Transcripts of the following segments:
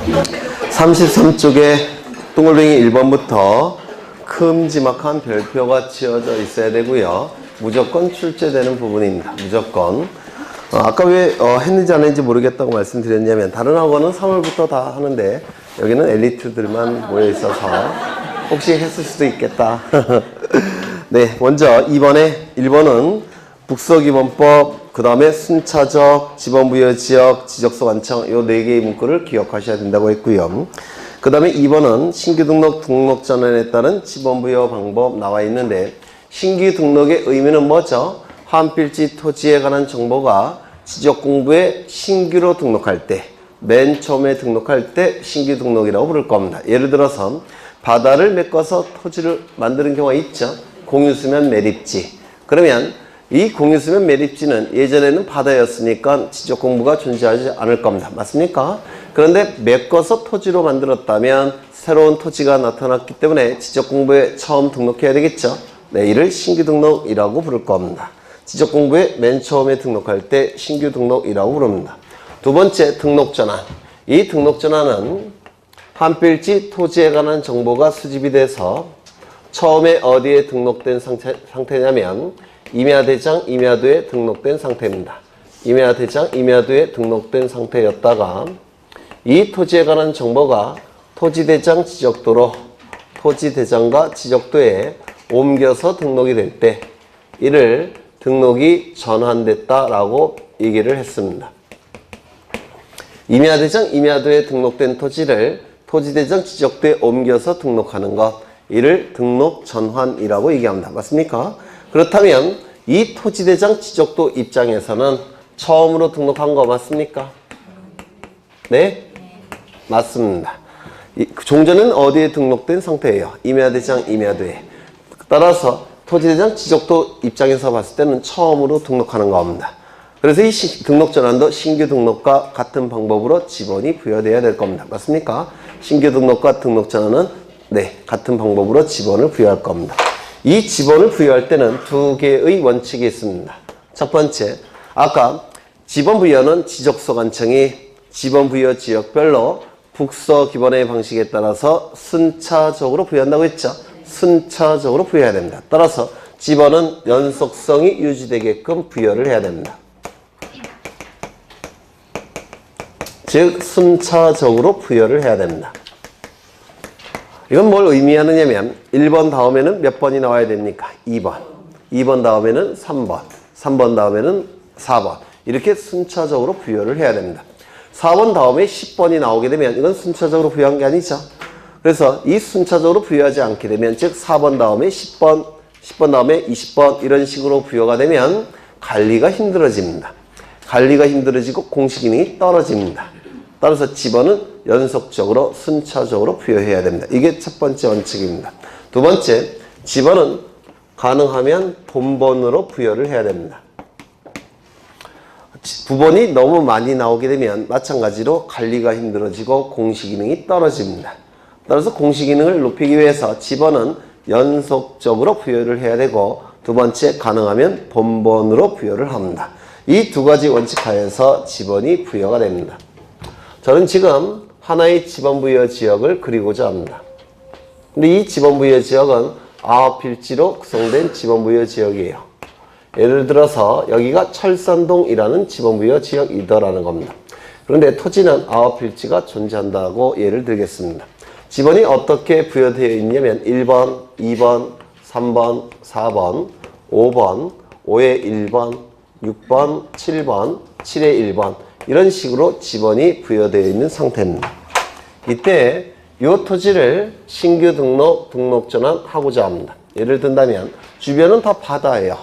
33쪽에 동글뱅이 1번부터 큼지막한 별표가 지어져 있어야 되고요. 무조건 출제되는 부분입니다. 무조건. 아까 왜 했는지 안 했는지 모르겠다고 말씀드렸냐면 다른 학원은 3월부터 다 하는데 여기는 엘리트들만 모여 있어서 혹시 했을 수도 있겠다. 네, 먼저 1번은 북서기본법, 그 다음에 순차적, 지번부여지역, 지적소 완청 요 4개의 문구를 기억하셔야 된다고 했고요. 그 다음에 2번은 신규 등록 등록전환에 따른 지번부여 방법 나와 있는데 신규 등록의 의미는 뭐죠? 한필지 토지에 관한 정보가 지적공부에 신규로 등록할 때, 맨 처음에 등록할 때 신규 등록이라고 부를 겁니다. 예를 들어서 바다를 메꿔서 토지를 만드는 경우가 있죠. 공유수면 매립지. 그러면 이 공유수면 매립지는 예전에는 바다였으니까 지적공부가 존재하지 않을 겁니다. 맞습니까? 그런데 메꿔서 토지로 만들었다면 새로운 토지가 나타났기 때문에 지적공부에 처음 등록해야 되겠죠. 네, 이를 신규 등록이라고 부를 겁니다. 지적공부에 맨 처음에 등록할 때 신규 등록이라고 부릅니다. 두 번째, 등록전환. 이 등록전환은 한필지 토지에 관한 정보가 수집이 돼서 처음에 어디에 등록된 상태냐면 임야대장, 임야도에 등록된 상태입니다. 임야대장, 임야도에 등록된 상태였다가 이 토지에 관한 정보가 토지대장, 지적도로 토지대장과 지적도에 옮겨서 등록이 될 때 이를 등록이 전환됐다라고 얘기를 했습니다. 임야대장, 임야도에 등록된 토지를 토지대장, 지적도에 옮겨서 등록하는 것 이를 등록 전환이라고 얘기합니다. 맞습니까? 그렇다면 이 토지대장, 지적도 입장에서는 처음으로 등록한 거 맞습니까? 네? 맞습니다. 종전은 어디에 등록된 상태예요? 임야대장, 임야도에. 따라서 토지대장, 지적도 입장에서 봤을 때는 처음으로 등록하는 겁니다. 그래서 이 등록 전환도 신규 등록과 같은 방법으로 지번이 부여되어야 될 겁니다. 맞습니까? 신규 등록과 등록 전환은 네, 같은 방법으로 지번을 부여할 겁니다. 이 지번을 부여할 때는 두 개의 원칙이 있습니다. 첫 번째, 아까 지번 부여는 지적소 관청이 지번 부여 지역별로 북서 기본의 방식에 따라서 순차적으로 부여한다고 했죠. 순차적으로 부여해야 됩니다. 따라서 지번은 연속성이 유지되게끔 부여를 해야 됩니다. 즉 순차적으로 부여를 해야 됩니다. 이건 뭘 의미하느냐면 1번 다음에는 몇 번이 나와야 됩니까? 2번. 2번 다음에는 3번. 3번 다음에는 4번. 이렇게 순차적으로 부여를 해야 됩니다. 4번 다음에 10번이 나오게 되면 이건 순차적으로 부여한 게 아니죠. 그래서 이 순차적으로 부여하지 않게 되면 즉 4번 다음에 10번, 10번 다음에 20번 이런 식으로 부여가 되면 관리가 힘들어집니다. 관리가 힘들어지고 공시 기능이 떨어집니다. 따라서 지번은 연속적으로 순차적으로 부여해야 됩니다. 이게 첫 번째 원칙입니다. 두 번째, 지번은 가능하면 본번으로 부여를 해야 됩니다. 부번이 너무 많이 나오게 되면 마찬가지로 관리가 힘들어지고 공시 기능이 떨어집니다. 따라서 공시 기능을 높이기 위해서 지번은 연속적으로 부여를 해야 되고 두 번째, 가능하면 본번으로 부여를 합니다. 이 두 가지 원칙 하에서 지번이 부여가 됩니다. 저는 지금 하나의 지번부여 지역을 그리고자 합니다. 근데 이 지번부여 지역은 9필지로 구성된 지번부여 지역이에요. 예를 들어서 여기가 철산동이라는 지번부여 지역이더라는 겁니다. 그런데 토지는 9필지가 존재한다고 예를 들겠습니다. 지번이 어떻게 부여되어 있냐면 1번, 2번, 3번, 4번, 5번, 5의 1번, 6번, 7번, 7의 1번 이런 식으로 지번이 부여되어 있는 상태입니다. 이때 이 토지를 신규 등록 전환하고자 합니다. 예를 든다면 주변은 다 바다예요.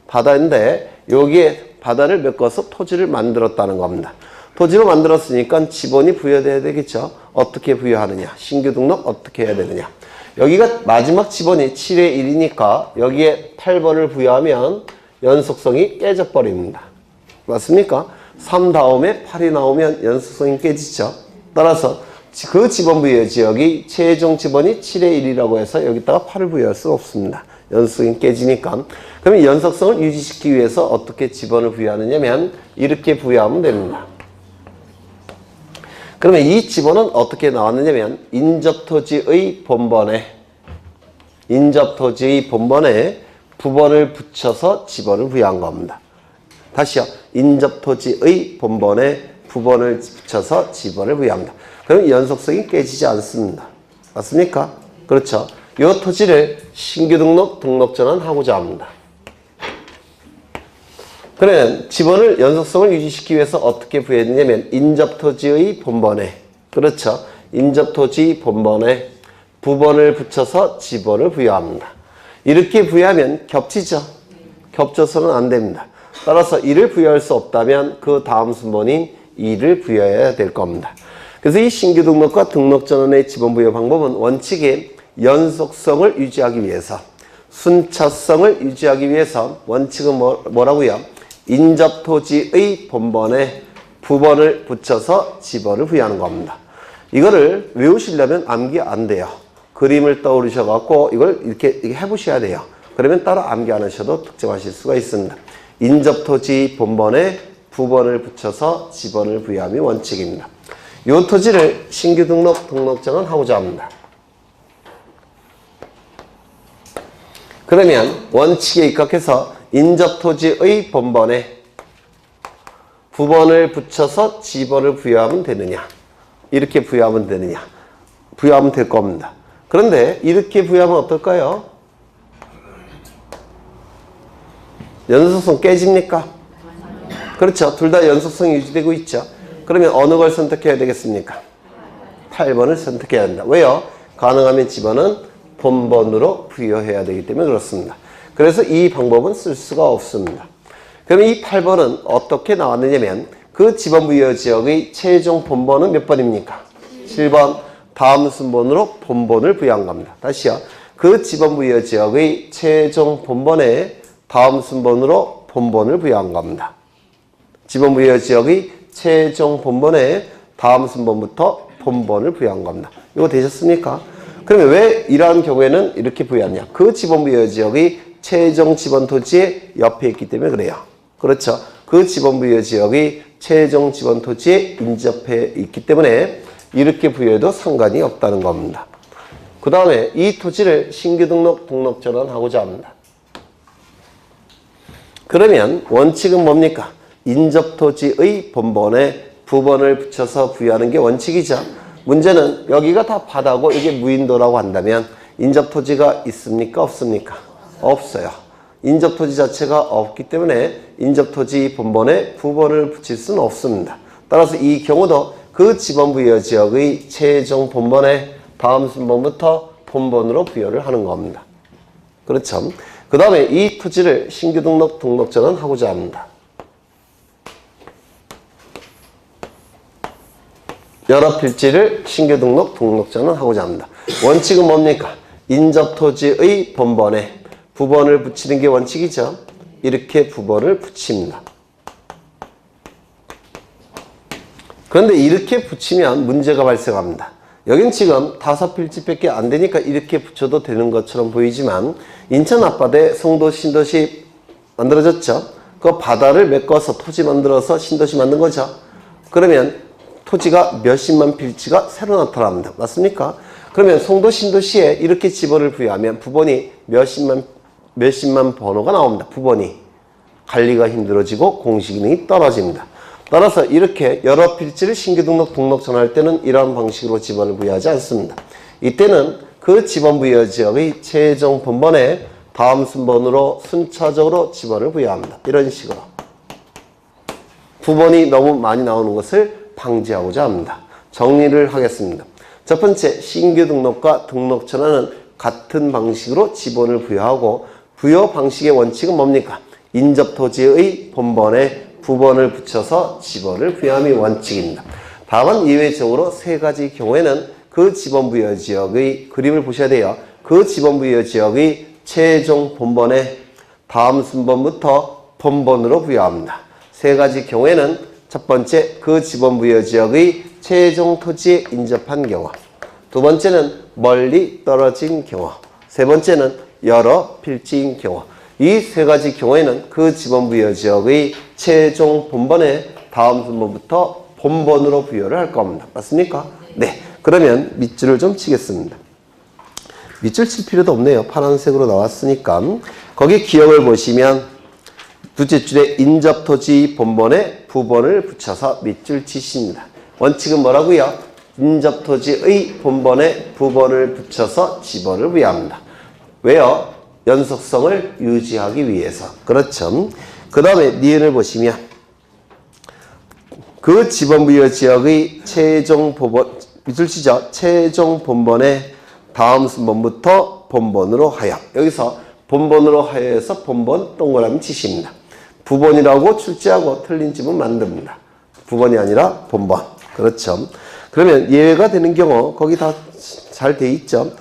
바다인데 여기에 바다를 메꿔서 토지를 만들었다는 겁니다. 토지로 만들었으니까 지번이 부여돼야 되겠죠. 어떻게 부여하느냐? 신규 등록 어떻게 해야 되느냐? 여기가 마지막 지번이 7의 1이니까 여기에 8번을 부여하면 연속성이 깨져버립니다. 맞습니까? 3 다음에 8이 나오면 연속성이 깨지죠. 따라서 그 지번 부여 지역이 최종 지번이 7의 1이라고 해서 여기다가 8을 부여할 수가 없습니다. 연속성이 깨지니까. 그러면 연속성을 유지시키기 위해서 어떻게 지번을 부여하느냐면 이렇게 부여하면 됩니다. 그러면 이 지번은 어떻게 나왔느냐면 인접토지의 본번에 부번을 붙여서 지번을 부여한 겁니다. 다시요. 인접토지의 본번에 부번을 붙여서 지번을 부여합니다. 그럼 연속성이 깨지지 않습니다. 맞습니까? 그렇죠. 이 토지를 신규 등록전환하고자 합니다. 그러면 지번을 연속성을 유지시키기 위해서 어떻게 부여했냐면 인접토지의 본번에, 그렇죠. 인접토지 본번에 부번을 붙여서 지번을 부여합니다. 이렇게 부여하면 겹치죠. 겹쳐서는 안 됩니다. 따라서 1을 부여할 수 없다면 그 다음 순번인 2를 부여해야 될 겁니다. 그래서 이 신규 등록과 등록 전환의 지번 부여 방법은 원칙의 연속성을 유지하기 위해서, 순차성을 유지하기 위해서 원칙은 뭐라고요? 인접토지의 본번에 부번을 붙여서 지번을 부여하는 겁니다. 이거를 외우시려면 암기 안 돼요. 그림을 떠오르셔갖고 이걸 이렇게 해보셔야 돼요. 그러면 따로 암기 안 하셔도 득점하실 수가 있습니다. 인접토지 본번에 부번을 붙여서 지번을 부여함이 원칙입니다. 이 토지를 신규 등록전환 하고자 합니다. 그러면 원칙에 입각해서 인접토지의 본번에 부번을 붙여서 지번을 부여하면 되느냐, 이렇게 부여하면 되느냐, 부여하면 될 겁니다. 그런데 이렇게 부여하면 어떨까요? 연속성 깨집니까? 그렇죠. 둘 다 연속성이 유지되고 있죠. 그러면 어느 걸 선택해야 되겠습니까? 8번을 선택해야 한다. 왜요? 가능하면 지번은 본번으로 부여해야 되기 때문에 그렇습니다. 그래서 이 방법은 쓸 수가 없습니다. 그러면 이 8번은 어떻게 나왔느냐면 그 지번 부여 지역의 최종 본번은 몇 번입니까? 7번. 다음 순번으로 본번을 부여한 겁니다. 다시요. 그 지번 부여 지역의 최종 본번에 다음 순번으로 본번을 부여한 겁니다. 지번 부여 지역의 최종 본번에 다음 순번부터 본번을 부여한 겁니다. 이거 되셨습니까? 그러면 왜 이러한 경우에는 이렇게 부여하냐? 그 지번 부여 지역의 최종 지번 토지에 옆에 있기 때문에 그래요. 그렇죠. 그 지번 부여 지역의 최종 지번 토지에 인접해 있기 때문에 이렇게 부여해도 상관이 없다는 겁니다. 그 다음에 이 토지를 신규 등록 전환하고자 합니다. 그러면 원칙은 뭡니까? 인접토지의 본번에 부번을 붙여서 부여하는 게 원칙이죠. 문제는 여기가 다 바다고 이게 무인도라고 한다면 인접토지가 있습니까? 없습니까? 없어요. 인접토지 자체가 없기 때문에 인접토지 본번에 부번을 붙일 수는 없습니다. 따라서 이 경우도 그 지번 부여 지역의 최종 본번에 다음 순번부터 본번으로 부여를 하는 겁니다. 그렇죠. 그 다음에 이 토지를 신규 등록 전환하고자 합니다. 여러 필지를 신규 등록 전환하고자 합니다. 원칙은 뭡니까? 인접토지의 본번에 부번을 붙이는 게 원칙이죠. 이렇게 부번을 붙입니다. 그런데 이렇게 붙이면 문제가 발생합니다. 여긴 지금 5필지밖에 안 되니까 이렇게 붙여도 되는 것처럼 보이지만 인천 앞바다에 송도 신도시 만들어졌죠. 그 바다를 메꿔서 토지 만들어서 신도시 만든 거죠. 그러면 토지가 몇십만 필지가 새로 나타납니다. 맞습니까? 그러면 송도 신도시에 이렇게 지번을 부여하면 부번이 몇십만 번호가 나옵니다. 부번이 관리가 힘들어지고 공시기능이 떨어집니다. 따라서 이렇게 여러 필지를 신규 등록 전환할 때는 이러한 방식으로 지번을 부여하지 않습니다. 이때는 그 지번 부여 지역의 최종 본번에 다음 순번으로 순차적으로 지번을 부여합니다. 이런 식으로 부번이 너무 많이 나오는 것을 방지하고자 합니다. 정리를 하겠습니다. 첫 번째, 신규 등록과 등록 전환은 같은 방식으로 지번을 부여하고 부여 방식의 원칙은 뭡니까? 인접토지의 본번에 부번을 붙여서 지번을 부여함이 원칙입니다. 다만 예외적으로 세 가지 경우에는 그 지번 부여 지역의 그림을 보셔야 돼요. 그 지번 부여 지역의 최종 본번에 다음 순번부터 본번으로 부여합니다. 세 가지 경우에는 첫 번째, 그 지번 부여 지역의 최종 토지에 인접한 경우, 두 번째는 멀리 떨어진 경우, 세 번째는 여러 필지인 경우. 이 세 가지 경우에는 그 지번 부여 지역의 최종 본번에 다음 순번부터 본번으로 부여를 할 겁니다. 맞습니까? 네. 그러면 밑줄을 좀 치겠습니다. 밑줄 칠 필요도 없네요. 파란색으로 나왔으니까. 거기 기억을 보시면 둘째 줄에 인접토지 본번에 부번을 붙여서 밑줄 치십니다. 원칙은 뭐라고요? 인접토지의 본번에 부번을 붙여서 집어를 부여합니다. 왜요? 연속성을 유지하기 위해서. 그렇죠. 그 다음에 니은을 보시면 그 지번부여 지역의 최종 본번, 밑줄 치죠? 최종 본번에 다음 순번부터 본번으로 하여. 여기서 본번으로 하여에서 본번 동그라미 치십니다. 부번이라고 출제하고 틀린 집은 만듭니다. 부번이 아니라 본번. 그렇죠. 그러면 예외가 되는 경우 거기 다 잘 돼 있죠.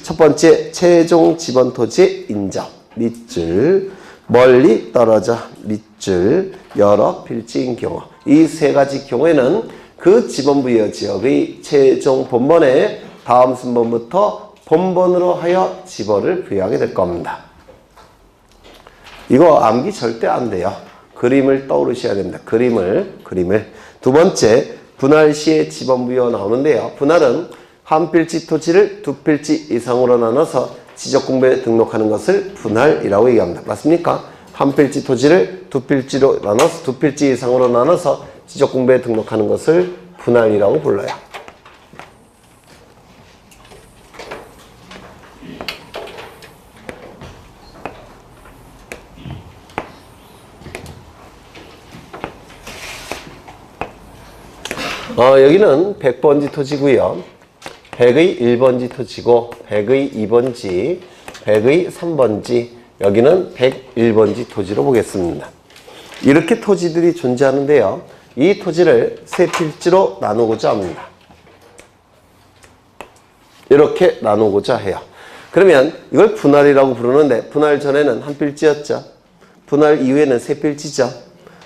첫 번째 최종 지번 토지의 인접 밑줄, 멀리 떨어져 밑줄, 여러 필지인 경우. 이 세 가지 경우에는 그 지번부여 지역의 최종 본번에 다음 순번부터 본번으로 하여 집어를 부여하게 될 겁니다. 이거 암기 절대 안 돼요. 그림을 떠오르셔야 됩니다. 그림을. 두 번째, 분할 시에 지번부여 나오는데요. 분할은 한 필지 토지를 두 필지 이상으로 나눠서 지적공부에 등록하는 것을 분할이라고 얘기합니다. 맞습니까? 한 필지 토지를 두 필지로 나눠서 두 필지 이상으로 나눠서 지적공부에 등록하는 것을 분할이라고 불러요. 여기는 100번지 토지고요. 100의 1번지 토지고 100의 2번지, 100의 3번지, 여기는 101번지 토지로 보겠습니다. 이렇게 토지들이 존재하는데요. 이 토지를 세 필지로 나누고자 합니다. 이렇게 나누고자 해요. 그러면 이걸 분할이라고 부르는데 분할 전에는 한 필지였죠. 분할 이후에는 세 필지죠.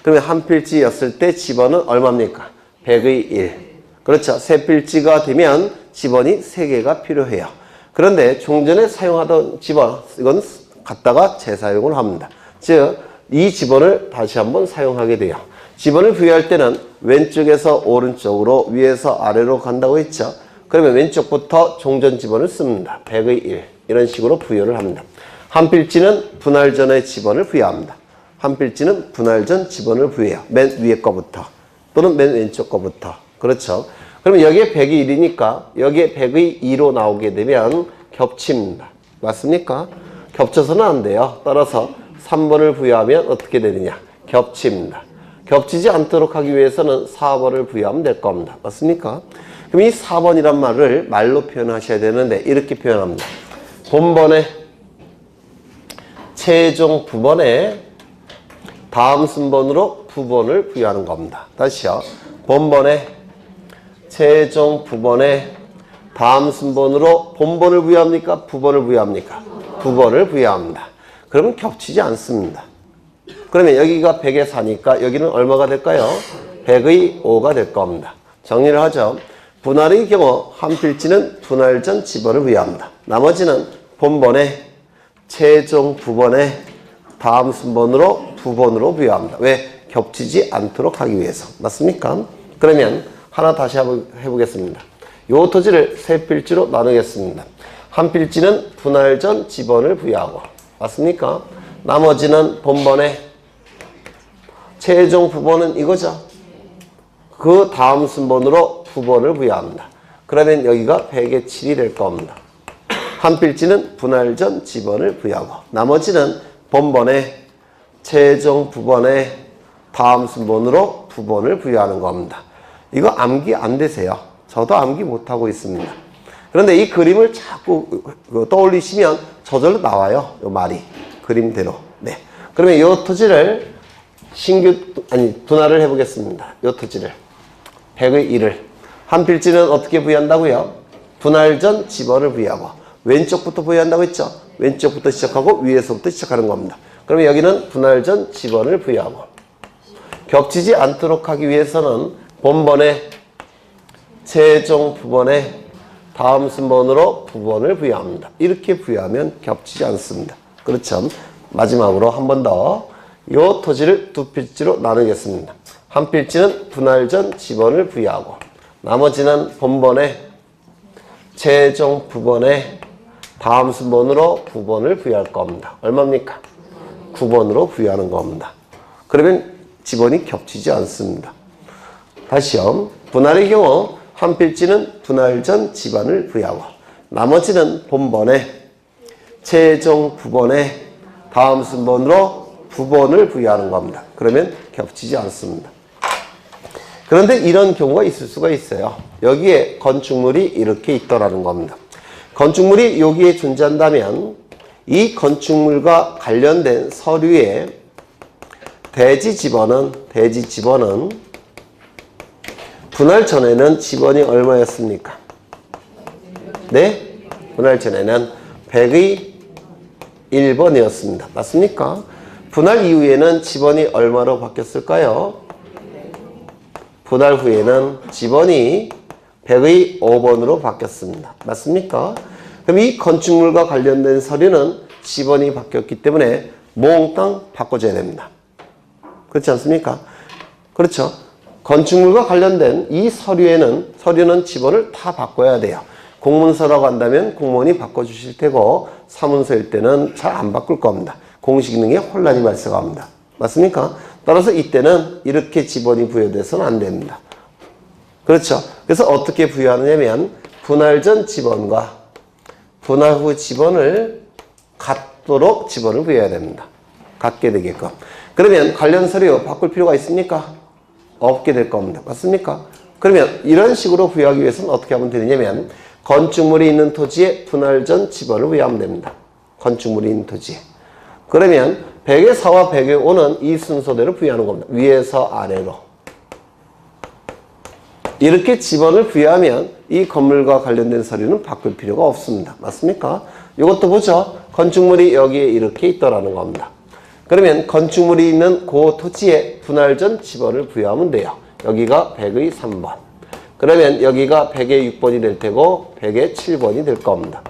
그러면 한 필지였을 때 지번은 얼마입니까? 100의 1. 그렇죠. 세 필지가 되면 지번이 3개가 필요해요. 그런데 종전에 사용하던 지번, 이건 갖다가 재사용을 합니다. 즉, 이 지번을 다시 한번 사용하게 돼요. 지번을 부여할 때는 왼쪽에서 오른쪽으로 위에서 아래로 간다고 했죠. 그러면 왼쪽부터 종전 지번을 씁니다. 100의 1. 이런 식으로 부여를 합니다. 한 필지는 분할 전의 지번을 부여합니다. 한 필지는 분할 전 지번을 부여해요. 맨 위에 거부터 또는 맨 왼쪽 거부터. 그렇죠. 그러면 여기에 100이 1이니까 여기에 100의 2로 나오게 되면 겹칩니다. 맞습니까? 겹쳐서는 안 돼요. 따라서 3번을 부여하면 어떻게 되느냐? 겹칩니다. 겹치지 않도록 하기 위해서는 4번을 부여하면 될 겁니다. 맞습니까? 그럼 이 4번이란 말을 말로 표현하셔야 되는데 이렇게 표현합니다. 본번에 최종 부번에 다음 순번으로 부번을 부여하는 겁니다. 다시요. 본번에 최종 부번에 다음 순번으로 본번을 부여합니까? 부번을 부여합니까? 부번을 부여합니다. 그러면 겹치지 않습니다. 그러면 여기가 100의 4니까 여기는 얼마가 될까요? 100의 5가 될 겁니다. 정리를 하죠. 분할의 경우 한 필지는 분할 전 지번을 부여합니다. 나머지는 본번에 최종 부번에 다음 순번으로 부번으로 부여합니다. 왜? 겹치지 않도록 하기 위해서. 맞습니까? 그러면 하나 다시 해보겠습니다. 이 토지를 세 필지로 나누겠습니다. 한 필지는 분할 전 지번을 부여하고. 맞습니까? 나머지는 본번에 최종 부번은 이거죠. 그 다음 순번으로 부번을 부여합니다. 그러면 여기가 100의 7이 될 겁니다. 한 필지는 분할 전 지번을 부여하고 나머지는 본번에 최종 부번에 다음 순번으로 부번을 부여하는 겁니다. 이거 암기 안 되세요. 저도 암기 못하고 있습니다. 그런데 이 그림을 자꾸 떠올리시면 저절로 나와요. 이 말이. 그림대로. 네. 그러면 이 토지를 분할을 해보겠습니다. 이 토지를. 100의 1을. 한 필지는 어떻게 부여한다고요? 분할 전 지번을 부여하고. 왼쪽부터 부여한다고 했죠? 왼쪽부터 시작하고 위에서부터 시작하는 겁니다. 그러면 여기는 분할 전 지번을 부여하고. 겹치지 않도록 하기 위해서는 본번에 최종 부번에 다음 순번으로 부번을 부여합니다. 이렇게 부여하면 겹치지 않습니다. 그렇죠. 마지막으로 한 번 더 이 토지를 두 필지로 나누겠습니다. 한 필지는 분할 전 지번을 부여하고 나머지는 본번에 최종 부번에 다음 순번으로 부번을 부여할 겁니다. 얼마입니까? 9번으로 부여하는 겁니다. 그러면 지번이 겹치지 않습니다. 다시요. 분할의 경우 한 필지는 분할 전 지번을 부여하고 나머지는 본번에 최종 부번에 다음 순번으로 부번을 부여하는 겁니다. 그러면 겹치지 않습니다. 그런데 이런 경우가 있을 수가 있어요. 여기에 건축물이 이렇게 있더라는 겁니다. 건축물이 여기에 존재한다면 이 건축물과 관련된 서류에 대지 지번은 분할 전에는 지번이 얼마였습니까? 네? 분할 전에는 100의 1번이었습니다. 맞습니까? 분할 이후에는 지번이 얼마로 바뀌었을까요? 분할 후에는 지번이 100의 5번으로 바뀌었습니다. 맞습니까? 그럼 이 건축물과 관련된 서류는 지번이 바뀌었기 때문에 몽땅 바꿔줘야 됩니다. 그렇지 않습니까? 그렇죠. 건축물과 관련된 이 서류는 지번을 다 바꿔야 돼요. 공문서라고 한다면 공무원이 바꿔주실 테고 사문서일 때는 잘 안 바꿀 겁니다. 공식 능에 혼란이 발생합니다. 맞습니까? 따라서 이때는 이렇게 지번이 부여돼서는 안 됩니다. 그렇죠. 그래서 어떻게 부여하느냐면 분할 전 지번과 분할 후 지번을 같도록 지번을 부여해야 됩니다. 같게 되게끔. 그러면 관련 서류 바꿀 필요가 있습니까? 없게 될 겁니다. 맞습니까? 그러면 이런 식으로 부여하기 위해서는 어떻게 하면 되느냐면 건축물이 있는 토지에 분할 전 지번을 부여하면 됩니다. 건축물이 있는 토지에. 그러면 100의 4와 100의 5는 이 순서대로 부여하는 겁니다. 위에서 아래로. 이렇게 지번을 부여하면 이 건물과 관련된 서류는 바꿀 필요가 없습니다. 맞습니까? 이것도 보죠. 건축물이 여기에 이렇게 있더라는 겁니다. 그러면 건축물이 있는 그 토지에 분할 전 지번을 부여하면 돼요. 여기가 100의 3번. 그러면 여기가 100의 6번이 될 테고 100의 7번이 될 겁니다.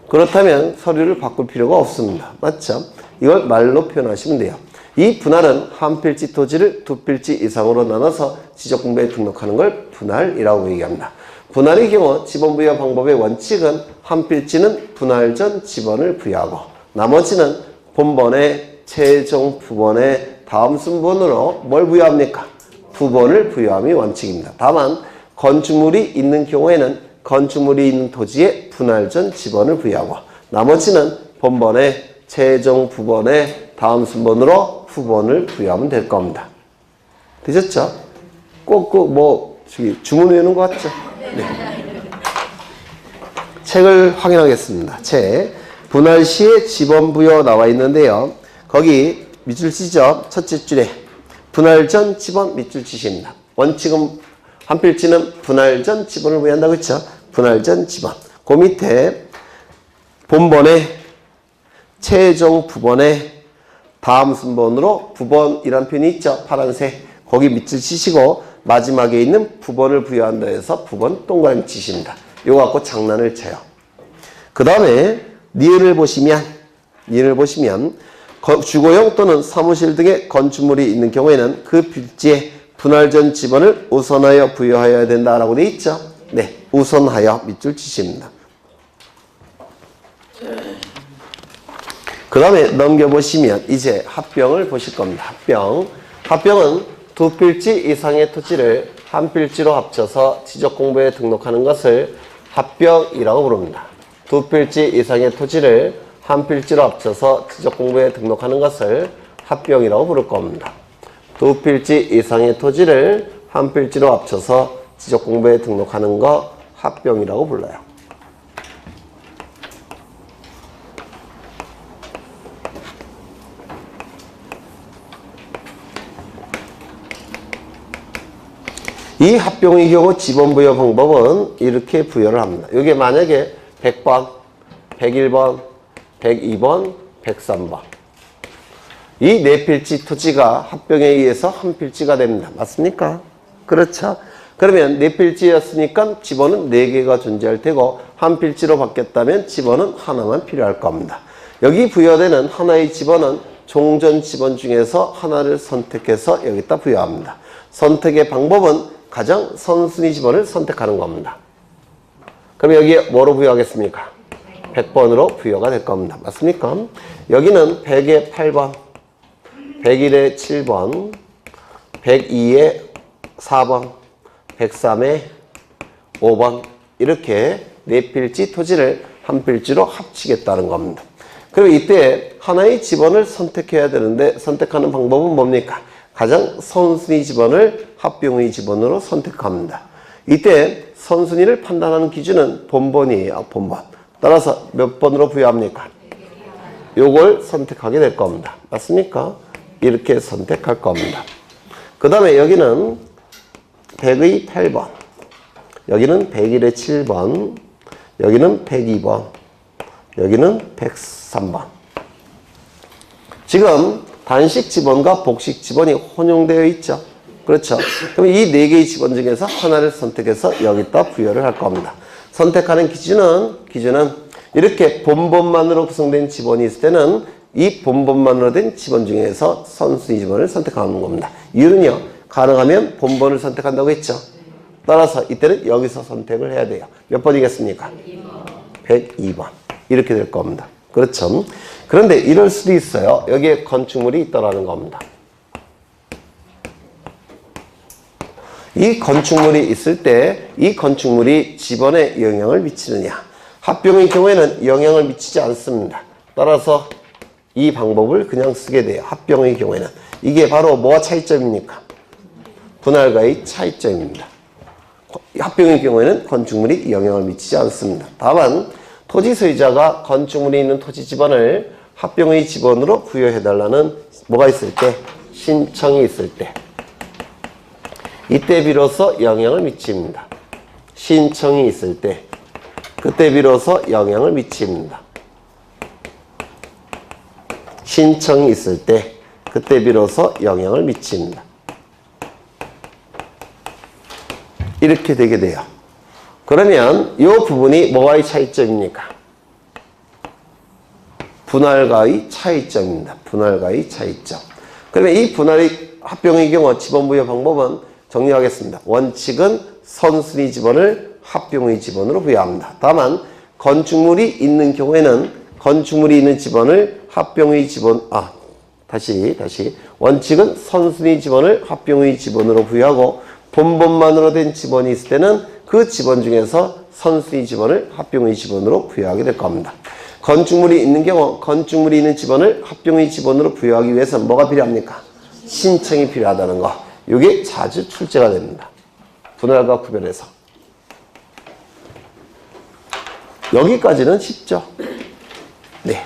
그렇다면 서류를 바꿀 필요가 없습니다. 맞죠? 이걸 말로 표현하시면 돼요. 이 분할은 한 필지 토지를 두 필지 이상으로 나눠서 지적공부에 등록하는 걸 분할이라고 얘기합니다. 분할의 경우 지번 부여 방법의 원칙은 한 필지는 분할 전 지번을 부여하고 나머지는 본번에 최종 부번에 다음 순번으로 뭘 부여합니까? 부번을 부여함이 원칙입니다. 다만 건축물이 있는 경우에는 건축물이 있는 토지에 분할 전 지번을 부여하고 나머지는 본번에 최종 부번에 다음 순번으로 후번을 부여하면 될 겁니다. 되셨죠? 꼭 주문 외우는 것 같죠? 네. 책을 확인하겠습니다. 책 분할 시에 지번 부여 나와 있는데요. 거기 밑줄 치죠? 첫째 줄에 분할 전 지번 밑줄 치십니다. 원칙은 한 필지는 분할 전 지번을 부여한다고 했죠? 분할 전 지번. 그 밑에 본번에 최종 부번에 다음 순번으로 부번이란 표현이 있죠? 파란색. 거기 밑줄 치시고 마지막에 있는 부번을 부여한다 해서 부번 동그라미 치십니다. 이거 갖고 장난을 쳐요. 그 다음에 니은을 보시면 주거용 또는 사무실 등의 건축물이 있는 경우에는 그 필지에 분할 전 지번을 우선하여 부여하여야 된다라고 되어 있죠? 네, 우선하여 밑줄 치십니다. 그 다음에 넘겨보시면 이제 합병을 보실 겁니다. 합병은 두 필지 이상의 토지를 한 필지로 합쳐서 지적공부에 등록하는 것을 합병이라고 부릅니다. 두 필지 이상의 토지를 한 필지로 합쳐서 지적공부에 등록하는 것을 합병이라고 부를 겁니다. 두 필지 이상의 토지를 한 필지로 합쳐서 지적공부에 등록하는 거 합병이라고 불러요. 이 합병의 경우 지번 부여 방법은 이렇게 부여를 합니다. 이게 만약에 100번, 101번, 102번, 103번. 이 네 필지 토지가 합병에 의해서 한 필지가 됩니다. 맞습니까? 그렇죠? 그러면 네 필지였으니까 지번은 4개가 존재할 테고 한 필지로 바뀌었다면 지번은 하나만 필요할 겁니다. 여기 부여되는 하나의 지번은 종전 지번 중에서 하나를 선택해서 여기다 부여합니다. 선택의 방법은 가장 선순위 지번을 선택하는 겁니다. 그럼 여기에 뭐로 부여하겠습니까? 100번으로 부여가 될 겁니다. 맞습니까? 여기는 100에 8번, 101에 7번, 102에 4번, 103에 5번 이렇게 네 필지 토지를 한 필지로 합치겠다는 겁니다. 그럼 이때 하나의 지번을 선택해야 되는데 선택하는 방법은 뭡니까? 가장 선순위 지번을 합병의 지번으로 선택합니다. 이때 선순위를 판단하는 기준은 본번이에요. 본번. 따라서 몇 번으로 부여합니까? 요걸 선택하게 될 겁니다. 맞습니까? 이렇게 선택할 겁니다. 그 다음에 여기는 100의 8번, 여기는 101의 7번, 여기는 102번, 여기는 103번. 지금 단식 지번과 복식 지번이 혼용되어 있죠. 그렇죠. 그럼 이 네 개의 지번 중에서 하나를 선택해서 여기다 부여를 할 겁니다. 선택하는 기준은 이렇게 본번만으로 구성된 지번이 있을 때는 이 본번만으로 된 지번 중에서 선순위 지번을 선택하는 겁니다. 이유는요, 가능하면 본번을 선택한다고 했죠. 따라서 이때는 여기서 선택을 해야 돼요. 몇 번이겠습니까? 102번. 이렇게 될 겁니다. 그렇죠. 그런데 이럴 수도 있어요. 여기에 건축물이 있다라는 겁니다. 이 건축물이 있을 때 이 건축물이 지번에 영향을 미치느냐. 합병의 경우에는 영향을 미치지 않습니다. 따라서 이 방법을 그냥 쓰게 돼요. 합병의 경우에는. 이게 바로 뭐와 차이점입니까? 분할과의 차이점입니다. 합병의 경우에는 건축물이 영향을 미치지 않습니다. 다만 토지 소유자가 건축물이 있는 토지 지번을 합병의 지번으로 부여해달라는 뭐가 있을 때? 신청이 있을 때. 이때 비로소 영향을 미칩니다. 신청이 있을 때. 그때 비로소 영향을 미칩니다. 신청이 있을 때. 그때 비로소 영향을 미칩니다. 이렇게 되게 돼요. 그러면 이 부분이 뭐와의 차이점입니까? 분할과의 차이점입니다. 분할과의 차이점. 그러면 이 분할의 합병의 경우 지번부여 방법은 정리하겠습니다. 원칙은 선순위 지번을 합병의 지번으로 부여합니다. 다만 건축물이 있는 경우에는 건축물이 있는 지번을 합병의 지번, 다시. 원칙은 선순위 지번을 합병의 지번으로 부여하고 본번만으로 된 지번이 있을 때는 그 지번 중에서 선순위 지번을 합병의 지번으로 부여하게 될 겁니다. 건축물이 있는 경우 건축물이 있는 지번을 합병의 지번으로 부여하기 위해서는 뭐가 필요합니까? 신청이 필요하다는 거. 이게 자주 출제가 됩니다. 분할과 구별해서. 여기까지는 쉽죠? 네.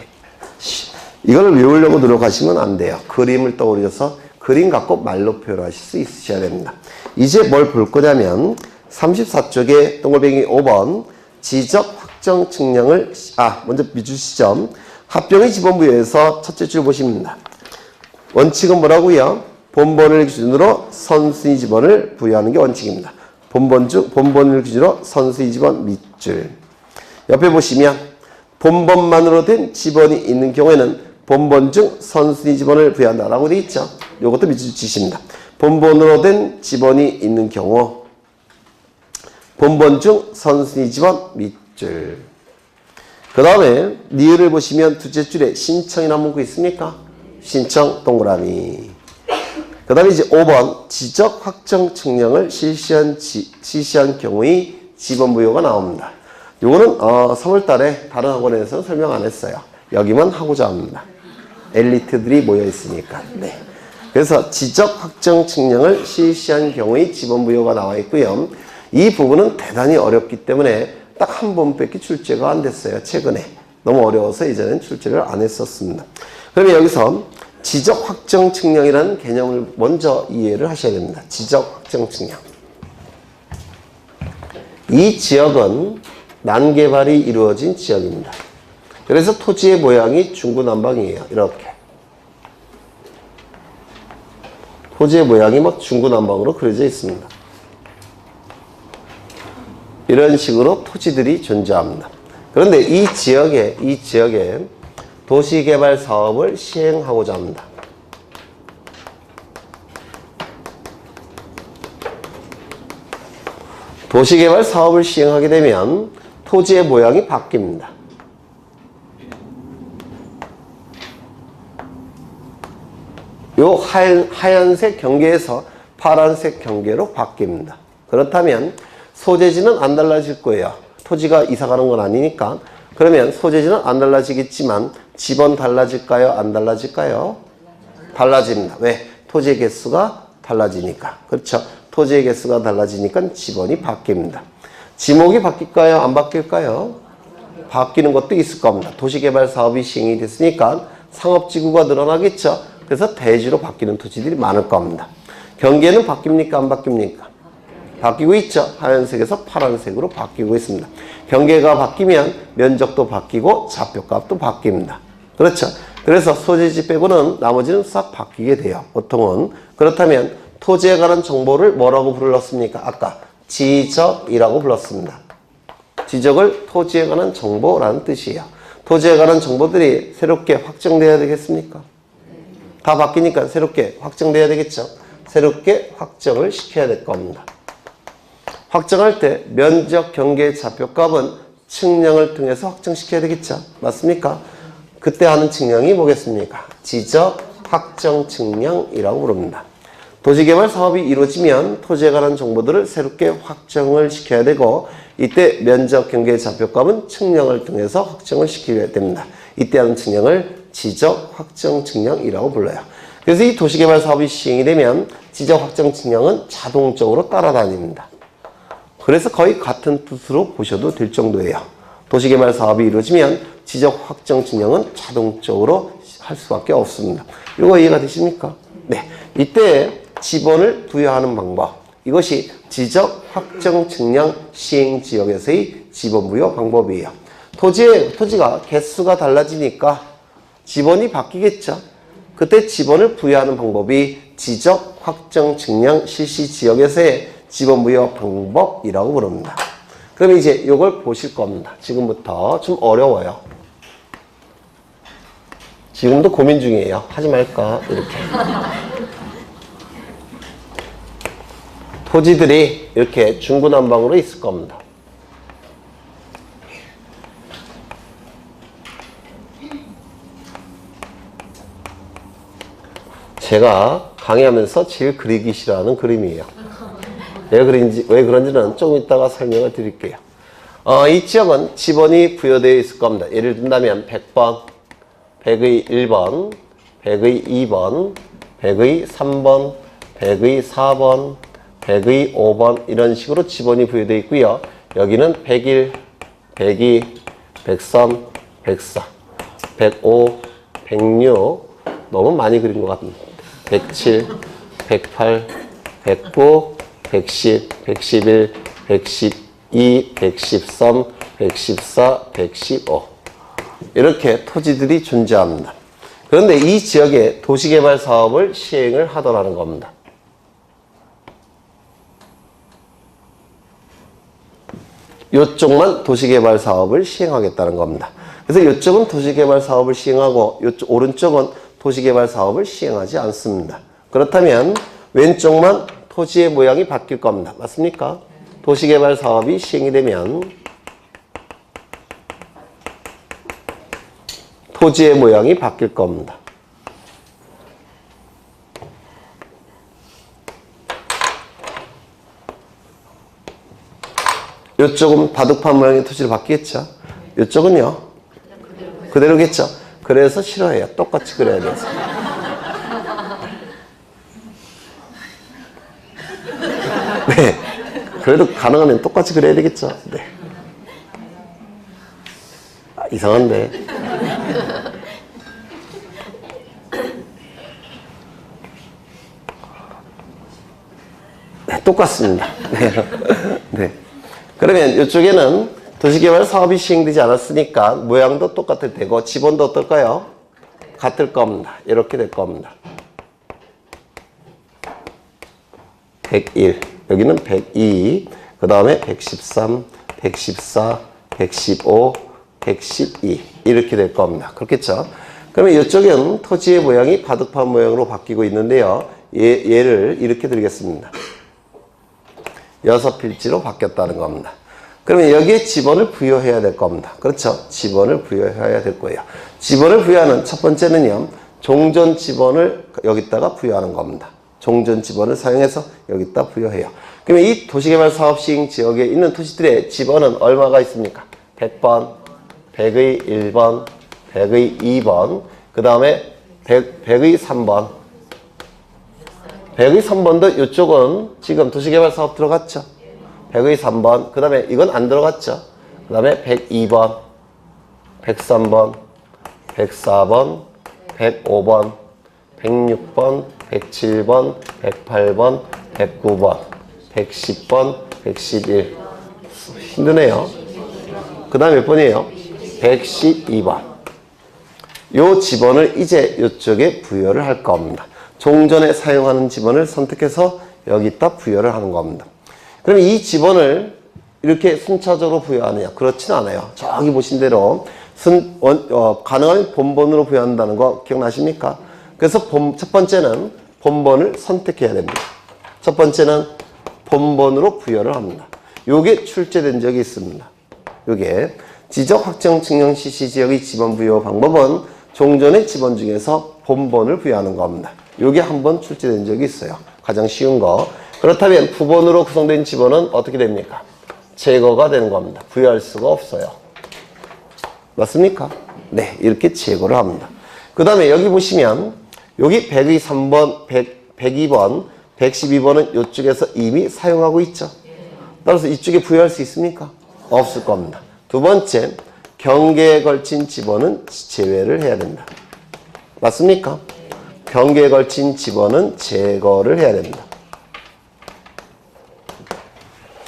이걸 외우려고 노력하시면 안 돼요. 그림을 떠올려서 그림 갖고 말로 표현하실 수 있으셔야 됩니다. 이제 뭘 볼 거냐면 34쪽에 동글뱅이 5번 지적 확정 측량을 먼저 미주시점 합병의 지번부여에서 첫째 줄 보십니다. 원칙은 뭐라고요? 본번을 기준으로 선순위 지번을 부여하는 게 원칙입니다. 본번을 기준으로 선순위 지번 밑줄. 옆에 보시면 본번만으로 된 지번이 있는 경우에는 본번 중 선순위 지번을 부여한다라고 되어 있죠. 이것도 밑줄 치십니다. 본번으로 된 지번이 있는 경우 본번 중 선순위 지번 밑줄. 그 다음에 니을을 보시면 둘째 줄에 신청이라는 문구 있습니까? 신청 동그라미. 그 다음에 이제 5번 지적 확정 측량을 실시한 경우의 지번부여가 나옵니다. 요거는 3월 달에 다른 학원에서 설명 안 했어요. 여기만 하고자 합니다. 엘리트들이 모여 있으니까. 네. 그래서 지적 확정 측량을 실시한 경우의 지번부여가 나와 있고요. 이 부분은 대단히 어렵기 때문에 딱 한 번밖에 출제가 안 됐어요. 최근에. 너무 어려워서 이제는 출제를 안 했었습니다. 그러면 여기서 지적 확정 측량이라는 개념을 먼저 이해를 하셔야 됩니다. 지적 확정 측량. 이 지역은 난개발이 이루어진 지역입니다. 그래서 토지의 모양이 중구난방이에요. 이렇게. 토지의 모양이 막 중구난방으로 그려져 있습니다. 이런 식으로 토지들이 존재합니다. 그런데 이 지역에 도시개발 사업을 시행하고자 합니다. 도시개발 사업을 시행하게 되면 토지의 모양이 바뀝니다. 요 하얀색 경계에서 파란색 경계로 바뀝니다. 그렇다면 소재지는 안 달라질 거예요. 토지가 이사가는 건 아니니까. 그러면 소재지는 안 달라지겠지만 집은 달라질까요? 안 달라질까요? 달라집니다. 왜? 토지의 개수가 달라지니까. 그렇죠? 토지의 개수가 달라지니까 지번이 바뀝니다. 지목이 바뀔까요? 안 바뀔까요? 바뀌는 것도 있을 겁니다. 도시개발 사업이 시행이 됐으니까 상업지구가 늘어나겠죠? 그래서 대지로 바뀌는 토지들이 많을 겁니다. 경계는 바뀝니까? 안 바뀝니까? 바뀌고 있죠? 하얀색에서 파란색으로 바뀌고 있습니다. 경계가 바뀌면 면적도 바뀌고 좌표값도 바뀝니다. 그렇죠? 그래서 소재지 빼고는 나머지는 싹 바뀌게 돼요. 보통은. 그렇다면 토지에 관한 정보를 뭐라고 불렀습니까? 아까 지적이라고 불렀습니다. 지적을 토지에 관한 정보라는 뜻이에요. 토지에 관한 정보들이 새롭게 확정돼야 되겠습니까? 다 바뀌니까 새롭게 확정돼야 되겠죠? 새롭게 확정을 시켜야 될 겁니다. 확정할 때 면적, 경계, 좌표값은 측량을 통해서 확정시켜야 되겠죠? 맞습니까? 그때 하는 측량이 뭐겠습니까? 지적, 확정, 측량이라고 부릅니다. 도시개발 사업이 이루어지면 토지에 관한 정보들을 새롭게 확정을 시켜야 되고 이때 면적, 경계, 좌표값은 측량을 통해서 확정을 시켜야 됩니다. 이때 하는 측량을 지적, 확정, 측량이라고 불러요. 그래서 이 도시개발 사업이 시행이 되면 지적, 확정, 측량은 자동적으로 따라다닙니다. 그래서 거의 같은 뜻으로 보셔도 될 정도예요. 도시개발 사업이 이루어지면 지적, 확정, 측량은 자동적으로 할 수밖에 없습니다. 이거 이해가 되십니까? 네. 이때 지번을 부여하는 방법. 이것이 지적, 확정, 측량, 시행지역에서의 지번 부여 방법이에요. 토지가 개수가 달라지니까 지번이 바뀌겠죠. 그때 지번을 부여하는 방법이 지적, 확정, 측량, 실시지역에서의 지번 부여 방법이라고 부릅니다. 그럼 이제 이걸 보실 겁니다. 지금부터 좀 어려워요. 지금도 고민 중이에요. 하지 말까? 이렇게. 토지들이 이렇게 중구난방으로 있을 겁니다. 제가 강의하면서 제일 그리기 싫어하는 그림이에요. 왜 그런지는 조금 이따가 설명을 드릴게요. 이 지역은 지번이 부여되어 있을 겁니다. 예를 든다면 100번, 100의 1번, 100의 2번, 100의 3번, 100의 4번, 100의 5번 이런 식으로 지번이 부여되어 있고요. 여기는 101, 102, 103, 104, 105, 106 너무 많이 그린 것 같은데 107, 108, 109, 110, 111, 112, 113, 114, 115 이렇게 토지들이 존재합니다. 그런데 이 지역에 도시개발 사업을 시행을 하더라는 겁니다. 이쪽만 도시개발 사업을 시행하겠다는 겁니다. 그래서 이쪽은 도시개발 사업을 시행하고 이쪽 오른쪽은 도시개발 사업을 시행하지 않습니다. 그렇다면 왼쪽만 토지의 모양이 바뀔 겁니다. 맞습니까? 도시개발 사업이 시행이 되면 토지의 모양이 바뀔 겁니다. 이쪽은 바둑판 모양의 토지로 바뀌겠죠? 이쪽은요? 그대로겠죠? 그래서 싫어해요. 똑같이 그려야 돼서. 네. 그래도 가능하면 똑같이 그려야 되겠죠? 네. 이상한데. 네, 똑같습니다. 네. 네. 그러면 이쪽에는 도시개발 사업이 시행되지 않았으니까 모양도 똑같을 테고 지번도 어떨까요? 같을 겁니다. 이렇게 될 겁니다. 101, 여기는 102, 그 다음에 113, 114, 115, 112 이렇게 될 겁니다. 그렇겠죠? 그러면 이쪽은 토지의 모양이 바둑판 모양으로 바뀌고 있는데요. 얘를 이렇게 드리겠습니다. 6필지로 바뀌었다는 겁니다. 그러면 여기에 지번을 부여해야 될 겁니다. 그렇죠? 지번을 부여해야 될 거예요. 지번을 부여하는 첫 번째는요. 종전 지번을 여기다가 부여하는 겁니다. 종전 지번을 사용해서 여기다 부여해요. 그러면 이 도시개발 사업 시행 지역에 있는 토지들의 지번은 얼마가 있습니까? 100번, 100의 1번, 100의 2번, 그 다음에 100의 3번. 100의 3번도 이쪽은 지금 도시개발 사업 들어갔죠? 100의 3번, 그 다음에 이건 안 들어갔죠? 그 다음에 102번, 103번, 104번, 105번, 106번, 107번, 108번, 109번, 110번, 111. 힘드네요. 그 다음에 몇 번이에요? 112번. 요 지번을 이제 이쪽에 부여를 할 겁니다. 종전에 사용하는 지번을 선택해서 여기다 부여를 하는 겁니다. 그럼 이 지번을 이렇게 순차적으로 부여하느냐? 그렇진 않아요. 저기 보신 대로 가능하면 본번으로 부여한다는 거 기억나십니까? 그래서 첫 번째는 본번을 선택해야 됩니다. 첫 번째는 본번으로 부여를 합니다. 요게 출제된 적이 있습니다. 요게 지적 확정 증명 실시 지역의 지번 부여 방법은 종전의 지번 중에서 본번을 부여하는 겁니다. 요게 한번 출제된 적이 있어요. 가장 쉬운 거. 그렇다면 부번으로 구성된 지번은 어떻게 됩니까? 제거가 되는 겁니다. 부여할 수가 없어요. 맞습니까? 네, 이렇게 제거를 합니다. 그 다음에 여기 보시면 여기 100의 3번, 102번, 112번은 이쪽에서 이미 사용하고 있죠. 따라서 이쪽에 부여할 수 있습니까? 없을 겁니다. 두 번째, 경계에 걸친 지번은 제외를 해야 된다. 맞습니까? 경계에 걸친 지번은 제거를 해야 됩니다.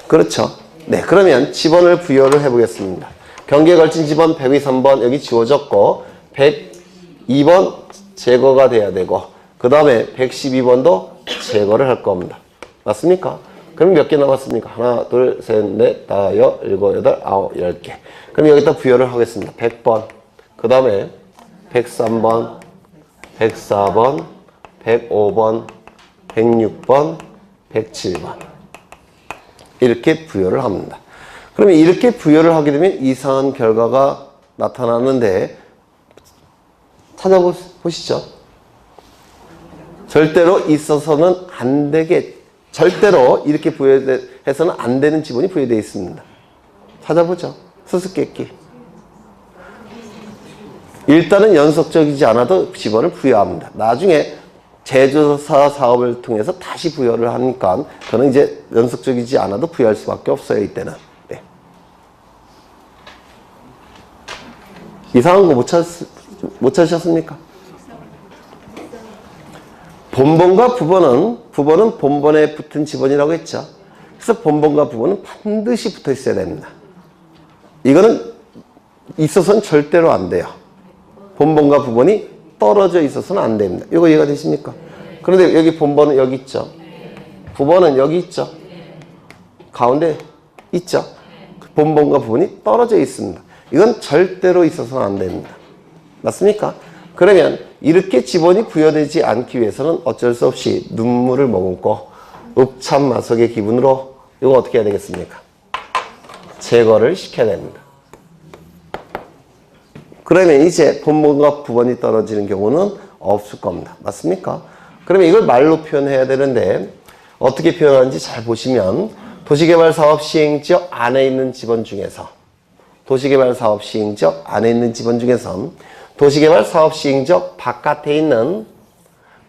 그렇죠? 네, 그러면 지번을 부여를 해보겠습니다. 경계에 걸친 지번 100의 3번 여기 지워졌고 102번 제거가 돼야 되고 그 다음에 112번도 제거를 할 겁니다. 맞습니까? 그럼 몇 개 남았습니까? 하나, 둘, 셋, 넷, 다섯, 여섯, 일곱, 여덟, 아홉, 10개. 그럼 여기다 부여를 하겠습니다. 100번, 그 다음에 103번, 104번, 105번, 106번, 107번. 이렇게 부여를 합니다. 그러면 이렇게 부여를 하게 되면 이상한 결과가 나타나는데 찾아보시죠. 절대로 있어서는 안 되게, 절대로 이렇게 부여해서는 안 되는 지번이 부여되어 있습니다. 찾아보죠. 수수께끼. 일단은 연속적이지 않아도 지번을 부여합니다. 나중에 제조사 사업을 통해서 다시 부여를 하니까 그는 이제 연속적이지 않아도 부여할 수밖에 없어요. 이때는. 네. 이상한 거 못 찾으셨습니까? 본번과 부번은 본번에 붙은 지번이라고 했죠. 그래서 본번과 부번은 반드시 붙어 있어야 됩니다. 이거는 있어서는 절대로 안 돼요. 본번과 부번이 떨어져 있어서는 안 됩니다. 이거 이해가 되십니까? 그런데 여기 본번은 여기 있죠. 부번은 여기 있죠. 가운데 있죠. 본번과 부번이 떨어져 있습니다. 이건 절대로 있어서는 안 됩니다. 맞습니까? 그러면 이렇게 지번이 부여되지 않기 위해서는 어쩔 수 없이 눈물을 머금고 읍참마석의 기분으로 이거 어떻게 해야 되겠습니까? 제거를 시켜야 됩니다. 그러면 이제 본번과 부번이 떨어지는 경우는 없을 겁니다. 맞습니까? 그러면 이걸 말로 표현해야 되는데 어떻게 표현하는지 잘 보시면 도시개발사업 시행지역 안에 있는 지번 중에서 도시개발사업 시행지역 안에 있는 지번 중에서 도시개발사업 시행지역 바깥에 있는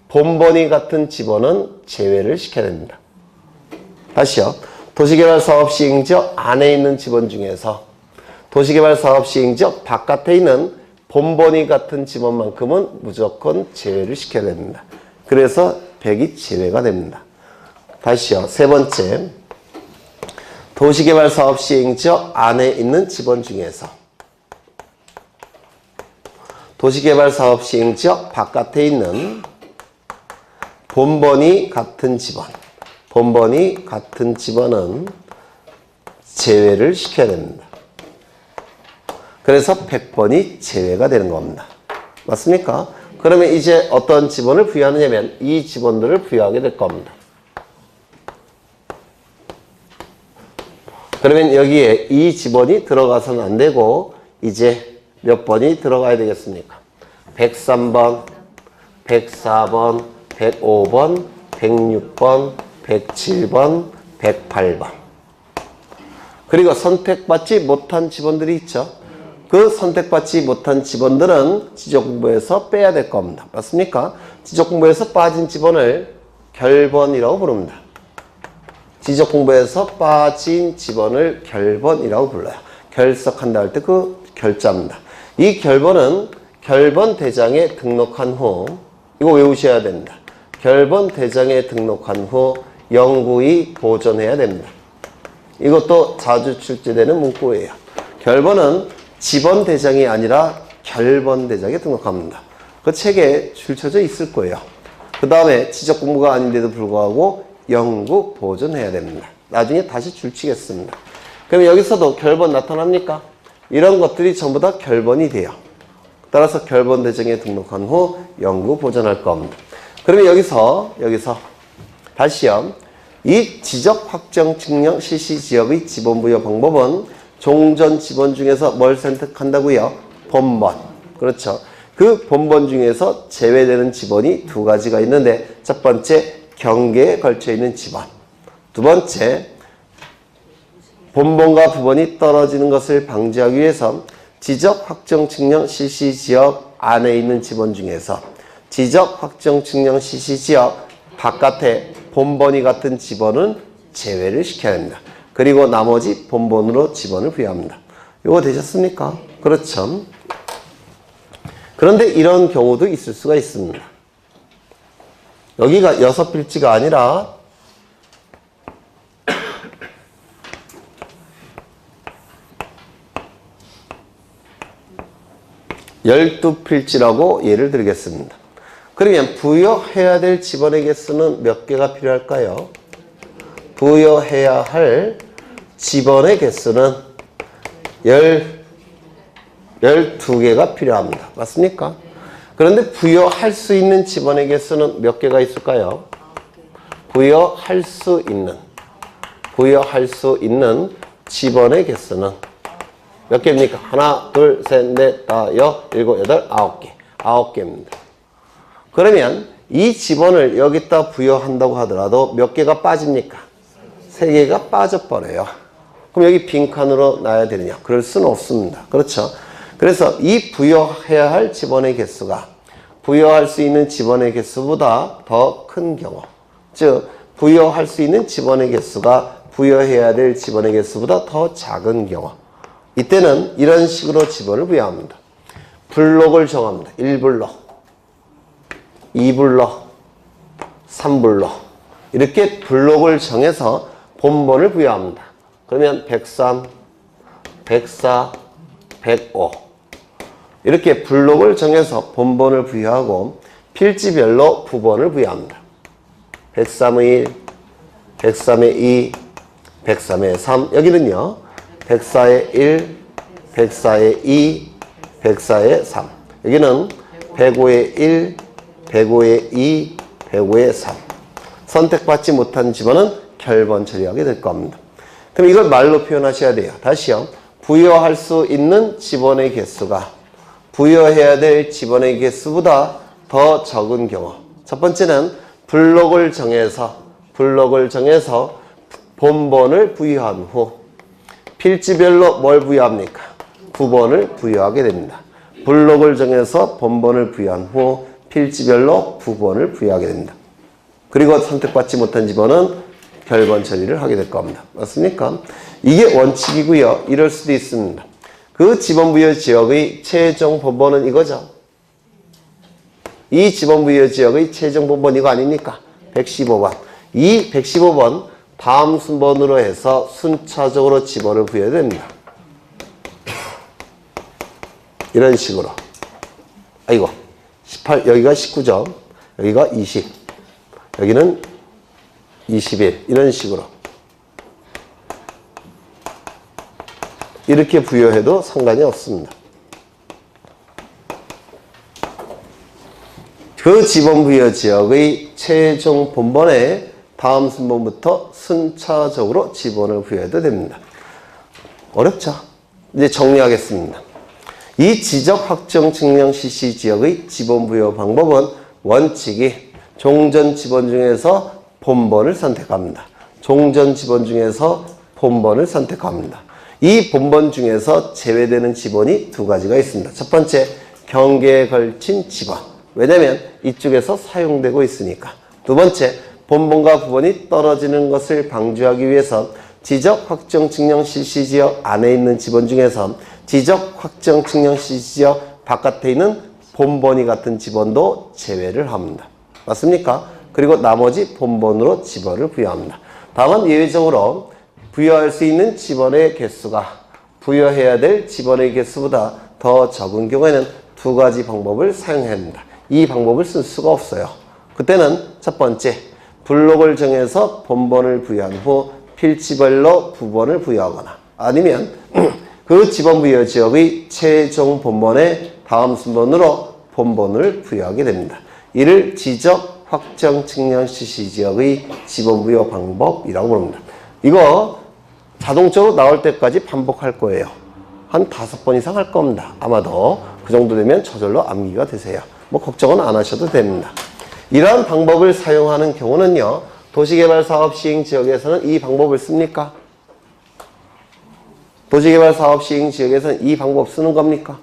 본번이 같은 지번은 제외를 시켜야 됩니다. 다시요. 도시개발사업 시행지역 안에 있는 지번 중에서 도시개발사업 시행지역 바깥에 있는 본번이 같은 지번만큼은 무조건 제외를 시켜야 됩니다. 그래서 100이 제외가 됩니다. 다시요. 세 번째, 도시개발사업 시행지역 안에 있는 지번 중에서 도시개발사업 시행지역 바깥에 있는 본번이 같은 지번은 제외를 시켜야 됩니다. 그래서 100번이 제외가 되는 겁니다. 맞습니까? 그러면 이제 어떤 지번을 부여하느냐면 이 지번들을 부여하게 될 겁니다. 그러면 여기에 이 지번이 들어가서는 안 되고 이제 몇 번이 들어가야 되겠습니까? 103번, 104번, 105번, 106번, 107번, 108번. 그리고 선택받지 못한 지번들이 있죠. 그 선택받지 못한 지번들은 지적공부에서 빼야 될 겁니다. 맞습니까? 지적공부에서 빠진 지번을 결번이라고 부릅니다. 지적공부에서 빠진 지번을 결번이라고 불러요. 결석한다 할 때 그 결자입니다. 이 결번은 결번 대장에 등록한 후 이거 외우셔야 됩니다. 결번 대장에 등록한 후 영구히 보존해야 됩니다. 이것도 자주 출제되는 문구예요. 결번은 지번 대장이 아니라 결번 대장에 등록합니다. 그 책에 줄쳐져 있을 거예요. 그 다음에 지적 공부가 아닌데도 불구하고 영구 보존해야 됩니다. 나중에 다시 줄치겠습니다. 그럼 여기서도 결번 나타납니까? 이런 것들이 전부 다 결번이 돼요. 따라서 결번 대장에 등록한 후 영구 보존할 겁니다. 그러면 여기서 다시요. 이 지적 확정 측량 실시 지역의 지번 부여 방법은 종전 지번 중에서 뭘 선택한다고요? 본번. 그렇죠. 그 본번 중에서 제외되는 지번이 두 가지가 있는데 첫 번째 경계에 걸쳐 있는 지번. 두 번째 본번과 부번이 떨어지는 것을 방지하기 위해서 지적 확정 측량 실시 지역 안에 있는 지번 중에서 지적 확정 측량 실시 지역 바깥에 본번이 같은 지번은 제외를 시켜야 합니다. 그리고 나머지 본번으로 지번을 부여합니다. 이거 되셨습니까? 그렇죠. 그런데 이런 경우도 있을 수가 있습니다. 여기가 6필지가 아니라 12필지라고 예를 들겠습니다. 그러면 부여해야 될 지번의 개수는 몇 개가 필요할까요? 부여해야 할 지번의 개수는 12개가 필요합니다. 맞습니까? 그런데 부여할 수 있는 지번의 개수는 몇 개가 있을까요? 부여할 수 있는 지번의 개수는 몇 개입니까? 하나, 둘, 셋, 넷, 다, 일곱, 여덟, 9개. 9개입니다. 그러면 이 지번을 여기다 부여한다고 하더라도 몇 개가 빠집니까? 3개가 빠져버려요. 그럼 여기 빈칸으로 놔야 되느냐? 그럴 수는 없습니다. 그렇죠? 그래서 이 부여해야 할 지번의 개수가 부여할 수 있는 지번의 개수보다 더 큰 경우, 즉 부여할 수 있는 지번의 개수가 부여해야 될 지번의 개수보다 더 작은 경우, 이때는 이런 식으로 지번을 부여합니다. 블록을 정합니다. 1블록, 2블록, 3블록 이렇게 블록을 정해서 본번을 부여합니다. 그러면 103, 104, 105 이렇게 블록을 정해서 본번을 부여하고 필지별로 부번을 부여합니다. 103의 1, 103의 2, 103의 3 여기는요. 104의 1, 104의 2, 104의 3 여기는 105의 1, 105의 2, 105의 3 선택받지 못한 지번은 결번 처리하게 될 겁니다. 그럼 이걸 말로 표현하셔야 돼요. 다시요. 부여할 수 있는 지번의 개수가 부여해야 될 지번의 개수보다 더 적은 경우, 첫 번째는 블록을 정해서 본번을 부여한 후 필지별로 뭘 부여합니까? 부번을 부여하게 됩니다. 블록을 정해서 본번을 부여한 후 필지별로 부번을 부여하게 됩니다. 그리고 선택받지 못한 지번은 결번 처리를 하게 될 겁니다. 맞습니까? 이게 원칙이고요. 이럴 수도 있습니다. 그 지번 부여 지역의 최종 본번은 이거죠. 이 지번 부여 지역의 최종 본번 이거 아닙니까? 115번. 이 115번 다음 순번으로 해서 순차적으로 지번을 부여해야 됩니다. 이런 식으로. 아이고 18 여기가 19점, 여기가 20, 여기는 21 이런 식으로. 이렇게 부여해도 상관이 없습니다. 그 지번 부여 지역의 최종 본번에 다음 순번부터 순차적으로 지번을 부여해도 됩니다. 어렵죠? 이제 정리하겠습니다. 이 지적 확정 측량 CC 지역의 지번 부여 방법은 원칙이 종전 지번 중에서 본번을 선택합니다. 종전 지번 중에서 본번을 선택합니다. 이 본번 중에서 제외되는 지번이 두 가지가 있습니다. 첫 번째, 경계에 걸친 지번. 왜냐면 이쪽에서 사용되고 있으니까. 두 번째, 본번과 부번이 떨어지는 것을 방지하기 위해서 지적 확정 측량 실시 지역 안에 있는 지번 중에서 지적 확정 측량 실시 지역 바깥에 있는 본번이 같은 지번도 제외를 합니다. 맞습니까? 그리고 나머지 본번으로 지번을 부여합니다. 다만 예외적으로 부여할 수 있는 지번의 개수가 부여해야 될 지번의 개수보다 더 적은 경우에는 두 가지 방법을 사용해야 합니다. 이 방법을 쓸 수가 없어요. 그때는 첫 번째, 블록을 정해서 본번을 부여한 후 필지별로 부번을 부여하거나 아니면 그 지번 부여 지역의 최종 본번에 다음 순번으로 본번을 부여하게 됩니다. 이를 지적 확정 측량 실시 지역의 지번 부여 방법이라고 부릅니다. 이거 자동적으로 나올 때까지 반복할 거예요. 한 5번 이상 할 겁니다. 아마도 그 정도 되면 저절로 암기가 되세요. 뭐 걱정은 안 하셔도 됩니다. 이러한 방법을 사용하는 경우는요, 도시개발사업 시행 지역에서는 이 방법을 씁니까? 도시개발사업 시행 지역에서는 이 방법 쓰는 겁니까?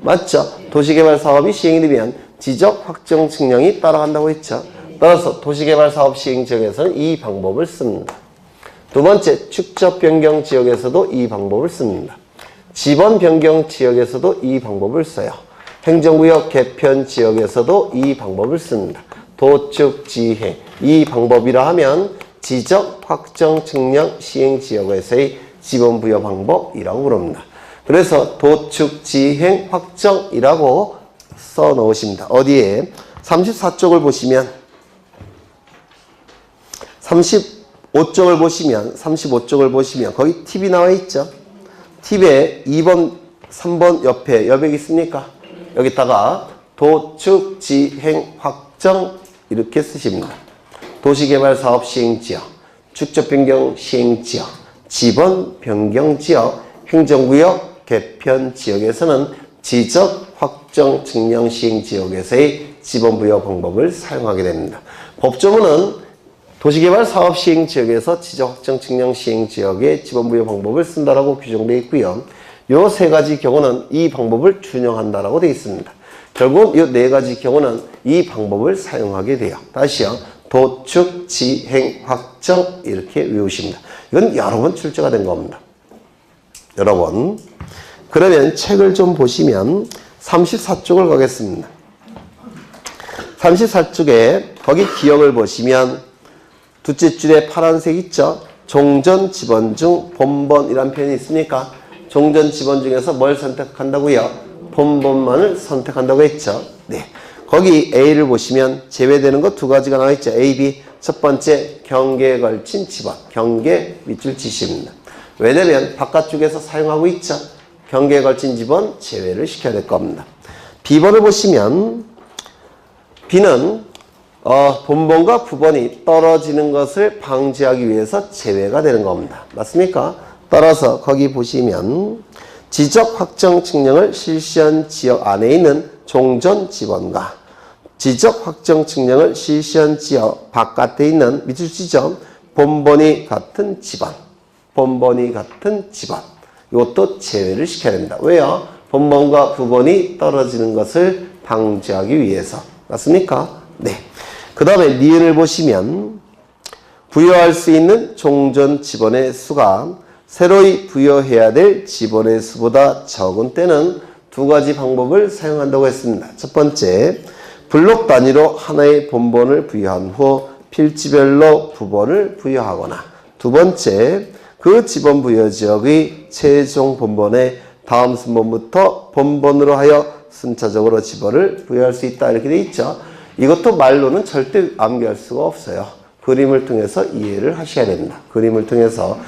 맞죠? 도시개발사업이 시행이 되면 지적 확정 측량이 따라간다고 했죠. 따라서 도시개발사업 시행 지역에서는 이 방법을 씁니다. 두 번째, 축적 변경 지역에서도 이 방법을 씁니다. 지번 변경 지역에서도 이 방법을 써요. 행정구역 개편 지역에서도 이 방법을 씁니다. 도축, 지행, 이 방법이라 하면 지적 확정 측량 시행 지역에서의 지번 부여 방법이라고 부릅니다. 그래서 도축, 지행, 확정이라고 써 놓으십니다. 어디에? 34쪽을 보시면 35쪽을 보시면 거기 팁이 나와 있죠. 팁에 2번, 3번 옆에 여백이 있습니까? 여기다가 도축, 지행, 확정 이렇게 쓰십니다. 도시개발사업 시행지역, 축적변경 시행지역, 지번 변경지역, 행정구역 개편 지역에서는 지적 확정 측량 시행지역에서의 지번 부여 방법을 사용하게 됩니다. 법조문은 도시개발 사업 시행 지역에서 지적 확정 측량 시행 지역의 지번 부여 방법을 쓴다라고 규정되어 있고요. 요 세 가지 경우는 이 방법을 준용한다라고 되어 있습니다. 결국 이 네 가지 경우는 이 방법을 사용하게 돼요. 다시요. 도축, 지행, 확정 이렇게 외우십니다. 이건 여러 번 출제가 된 겁니다. 여러 번. 그러면 책을 좀 보시면 34쪽을 가겠습니다. 34쪽에 거기 기억을 보시면 둘째 줄에 파란색 있죠? 종전 지번 중 본번이라는 표현이 있습니까? 종전 지번 중에서 뭘 선택한다고요? 본번만을 선택한다고 했죠? 네. 거기 A를 보시면 제외되는 거 두 가지가 나와 있죠. A, B. 첫 번째, 경계에 걸친 지번. 경계 밑줄 치십니다. 왜냐면 바깥쪽에서 사용하고 있죠. 경계에 걸친 지번 제외를 시켜야 될 겁니다. B번을 보시면 B는 본번과 부번이 떨어지는 것을 방지하기 위해서 제외가 되는 겁니다. 맞습니까? 따라서 거기 보시면 지적 확정 측량을 실시한 지역 안에 있는 종전 지번과 지적 확정 측량을 실시한 지역 바깥에 있는 밑줄 치죠. 본번이 같은 지번. 본번이 같은 지번. 이것도 제외를 시켜야 됩니다. 왜요? 본번과 부번이 떨어지는 것을 방지하기 위해서. 맞습니까? 네. 그 다음에 니은을 보시면 부여할 수 있는 종전 지번의 수가 새로이 부여해야 될 지번의 수보다 적은 때는 두 가지 방법을 사용한다고 했습니다. 첫 번째, 블록 단위로 하나의 본번을 부여한 후 필지별로 부번을 부여하거나 두 번째, 그 지번 부여 지역의 최종 본번에 다음 순번부터 본번으로 하여 순차적으로 지번을 부여할 수 있다 이렇게 돼 있죠. 이것도 말로는 절대 암기할 수가 없어요. 그림을 통해서 이해를 하셔야 됩니다. 그림을 통해서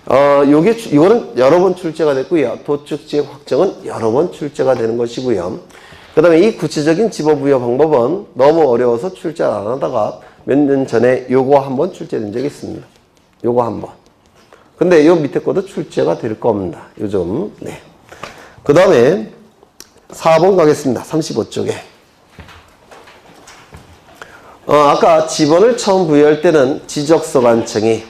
이거는 여러 번 출제가 됐고요. 도축지역 확정은 여러 번 출제가 되는 것이고요. 그 다음에 이 구체적인 집어부여 방법은 너무 어려워서 출제 안 하다가 몇 년 전에 요거 한번 출제된 적이 있습니다. 요거 한번. 근데 요 밑에 것도 출제가 될 겁니다. 요즘. 네. 그 다음에 4번 가겠습니다. 35쪽에. 아까 지번을 처음 부여할 때는 지적소관청이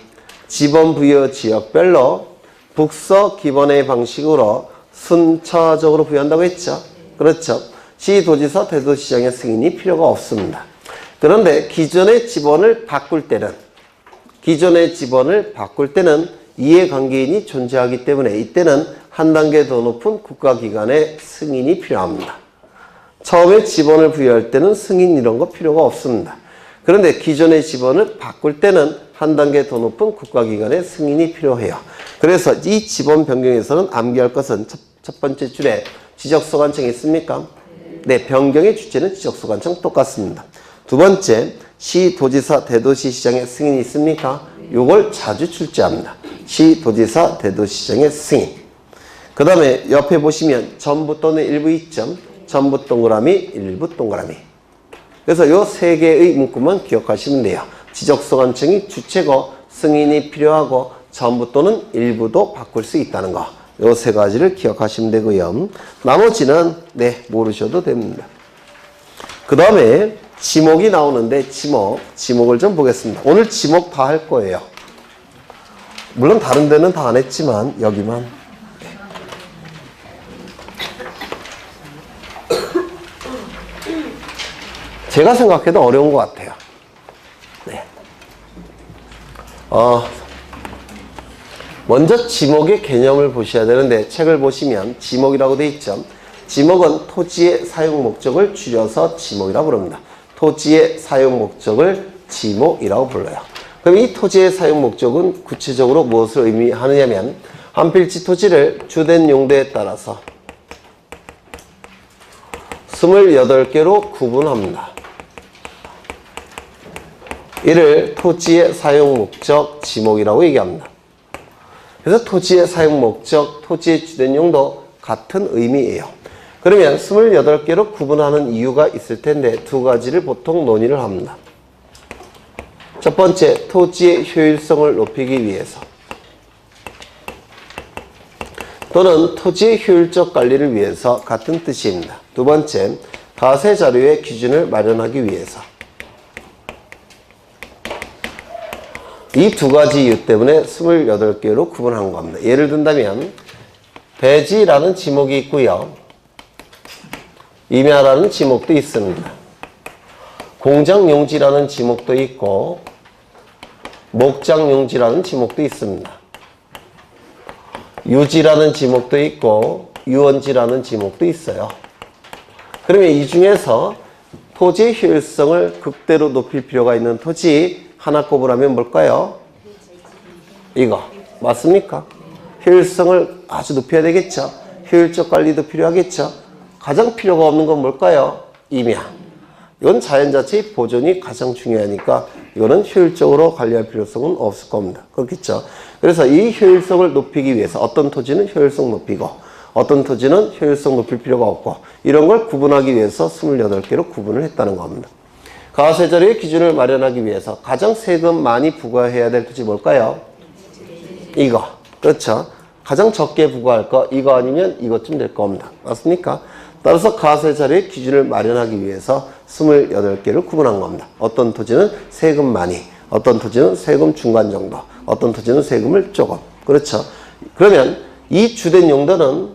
지번 부여 지역별로 북서 기본의 방식으로 순차적으로 부여한다고 했죠. 그렇죠. 시도지사 대도시장의 승인이 필요가 없습니다. 그런데 기존의 지번을 바꿀 때는 이해관계인이 존재하기 때문에 이때는 한 단계 더 높은 국가기관의 승인이 필요합니다. 처음에 지번을 부여할 때는 승인 이런 거 필요가 없습니다. 그런데 기존의 지번을 바꿀 때는 한 단계 더 높은 국가기관의 승인이 필요해요. 그래서 이 지번 변경에서는 암기할 것은 첫 번째 줄에 지적소관청이 있습니까? 네, 변경의 주체는 지적소관청 똑같습니다. 두 번째, 시도지사 대도시시장의 승인이 있습니까? 요걸 자주 출제합니다. 시도지사 대도시시장의 승인. 그 다음에 옆에 보시면 전부 또는 일부 있죠? 전부 동그라미, 일부 동그라미. 그래서 요 세 개의 문구만 기억하시면 돼요. 지적소관청이 주체고 승인이 필요하고 전부 또는 일부도 바꿀 수 있다는 거. 요 세 가지를 기억하시면 되고요. 나머지는 네, 모르셔도 됩니다. 그 다음에 지목이 나오는데 지목을 좀 보겠습니다. 오늘 지목 다 할 거예요. 물론 다른 데는 다 안 했지만 여기만. 제가 생각해도 어려운 것 같아요. 네. 먼저 지목의 개념을 보셔야 되는데 책을 보시면 지목이라고 되어 있죠. 지목은 토지의 사용 목적을 줄여서 지목이라고 부릅니다. 토지의 사용 목적을 지목이라고 불러요. 그럼 이 토지의 사용 목적은 구체적으로 무엇을 의미하느냐면 한 필지 토지를 주된 용도에 따라서 28개로 구분합니다. 이를 토지의 사용 목적 지목이라고 얘기합니다. 그래서 토지의 사용 목적, 토지의 주된 용도 같은 의미예요. 그러면 28개로 구분하는 이유가 있을 텐데 두 가지를 보통 논의를 합니다. 첫 번째, 토지의 효율성을 높이기 위해서 또는 토지의 효율적 관리를 위해서 같은 뜻입니다. 두 번째, 가세 자료의 기준을 마련하기 위해서. 이 두 가지 이유 때문에 28개로 구분한 겁니다. 예를 든다면 배지라는 지목이 있고요. 임야라는 지목도 있습니다. 공장용지라는 지목도 있고 목장용지라는 지목도 있습니다. 유지라는 지목도 있고 유원지라는 지목도 있어요. 그러면 이 중에서 토지의 효율성을 극대로 높일 필요가 있는 토지 하나 꼽으라면 뭘까요? 이거 맞습니까? 효율성을 아주 높여야 되겠죠. 효율적 관리도 필요하겠죠. 가장 필요가 없는 건 뭘까요? 임야. 이건 자연 자체의 보존이 가장 중요하니까 이거는 효율적으로 관리할 필요성은 없을 겁니다. 그렇겠죠. 그래서 이 효율성을 높이기 위해서 어떤 토지는 효율성 높이고 어떤 토지는 효율성 높일 필요가 없고 이런 걸 구분하기 위해서 28개로 구분을 했다는 겁니다. 가세자료의 기준을 마련하기 위해서 가장 세금 많이 부과해야 될 토지 뭘까요? 이거. 그렇죠. 가장 적게 부과할 거 이거 아니면 이것쯤 될 겁니다. 맞습니까? 따라서 가세자료의 기준을 마련하기 위해서 28개를 구분한 겁니다. 어떤 토지는 세금 많이, 어떤 토지는 세금 중간 정도, 어떤 토지는 세금을 조금. 그렇죠. 그러면 이 주된 용도는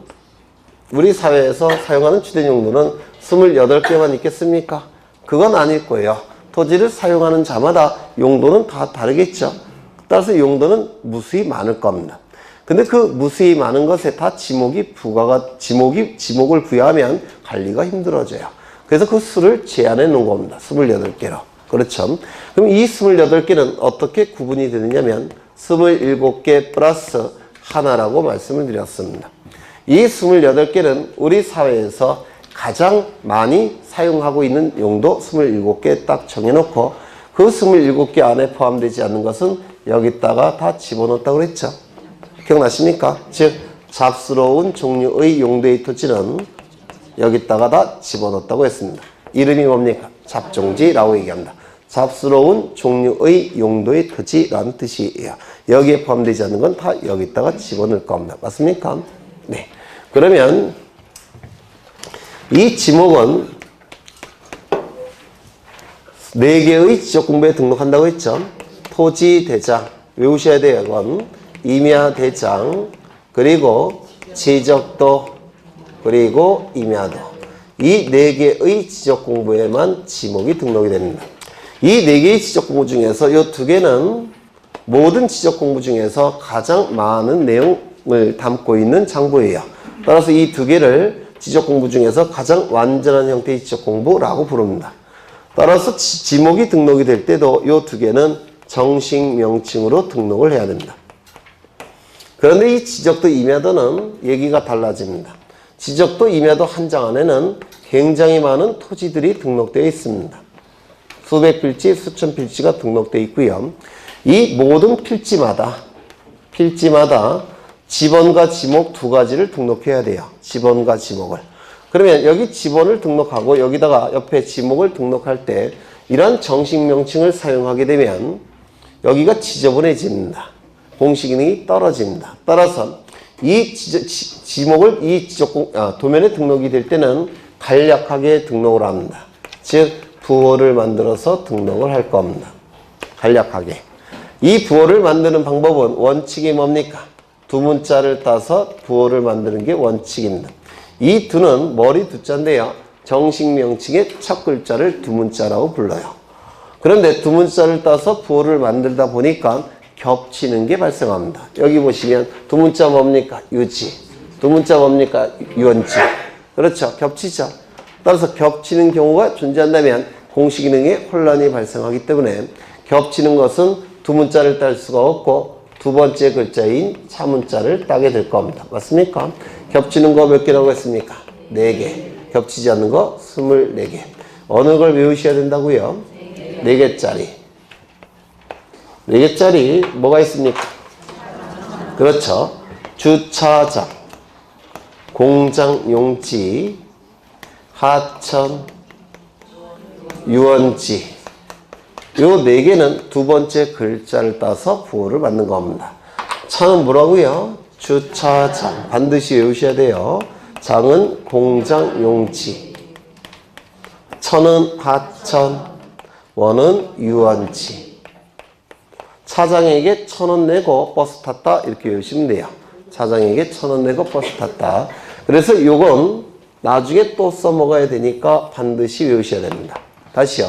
우리 사회에서 사용하는 주된 용도는 28개만 있겠습니까? 그건 아닐 거예요. 토지를 사용하는 자마다 용도는 다 다르겠죠. 따라서 용도는 무수히 많을 겁니다. 근데 그 무수히 많은 것에 다 지목을 부여하면 관리가 힘들어져요. 그래서 그 수를 제한해 놓은 겁니다. 28개로. 그렇죠. 그럼 이 28개는 어떻게 구분이 되느냐면 27개 플러스 하나라고 말씀을 드렸습니다. 이 28개는 우리 사회에서 가장 많이 사용하고 있는 용도 27개 딱 정해놓고 그 27개 안에 포함되지 않는 것은 여기다가 다 집어넣었다고 그랬죠. 기억나십니까? 즉 잡스러운 종류의 용도의 토지는 여기다가 다 집어넣었다고 했습니다. 이름이 뭡니까? 잡종지라고 얘기합니다. 잡스러운 종류의 용도의 토지라는 뜻이에요. 여기에 포함되지 않는 건 다 여기다가 집어넣을 겁니다. 맞습니까? 네. 그러면 이 지목은 4개의 지적공부에 등록한다고 했죠. 토지대장, 외우셔야 돼요. 이건 임야대장, 그리고 지적도, 그리고 임야도. 이 4개의 지적공부에만 지목이 등록이 됩니다. 이 4개의 지적공부 중에서 이 2개는 모든 지적공부 중에서 가장 많은 내용을 담고 있는 장부예요. 따라서 이 2개를 지적공부 중에서 가장 완전한 형태의 지적공부라고 부릅니다. 따라서 지목이 등록이 될 때도 이 2개는 정식 명칭으로 등록을 해야 됩니다. 그런데 이 지적도 임야도는 얘기가 달라집니다. 지적도 임야도 한 장 안에는 굉장히 많은 토지들이 등록되어 있습니다. 수백 필지, 수천 필지가 등록되어 있고요. 이 모든 필지마다 지번과 지목 2가지를 등록해야 돼요. 지번과 지목을. 그러면 여기 지번을 등록하고 여기다가 옆에 지목을 등록할 때 이런 정식 명칭을 사용하게 되면 여기가 지저분해집니다. 공식 기능이 떨어집니다. 따라서 이 지목을 도면에 등록이 될 때는 간략하게 등록을 합니다. 즉 부호를 만들어서 등록을 할 겁니다. 간략하게. 이 부호를 만드는 방법은 원칙이 뭡니까? 두 문자를 따서 부호를 만드는 게 원칙입니다. 이 두는 머리 두자인데요. 정식 명칭의 첫 글자를 두 문자라고 불러요. 그런데 두 문자를 따서 부호를 만들다 보니까 겹치는 게 발생합니다. 여기 보시면 두 문자 뭡니까? 유지. 두 문자 뭡니까? 유원지. 그렇죠. 겹치죠. 따라서 겹치는 경우가 존재한다면 공식 기능에 혼란이 발생하기 때문에 겹치는 것은 두 문자를 딸 수가 없고 두 번째 글자인 차문자를 따게 될 겁니다. 맞습니까? 겹치는 거 몇 개라고 했습니까? 4개. 겹치지 않는 거 24개. 어느 걸 외우셔야 된다고요? 4개짜리. 4개짜리 뭐가 있습니까? 그렇죠. 주차장, 공장용지, 하천, 유원지. 요 4개는 두 번째 글자를 따서 부호를 만든 겁니다. 차는 뭐라고요? 주차장. 반드시 외우셔야 돼요. 장은 공장용지. 천은 하천, 원은 유원지. 차장에게 1,000원 내고 버스 탔다 이렇게 외우시면 돼요. 차장에게 1,000원 내고 버스 탔다. 그래서 요건 나중에 또 써먹어야 되니까 반드시 외우셔야 됩니다. 다시요.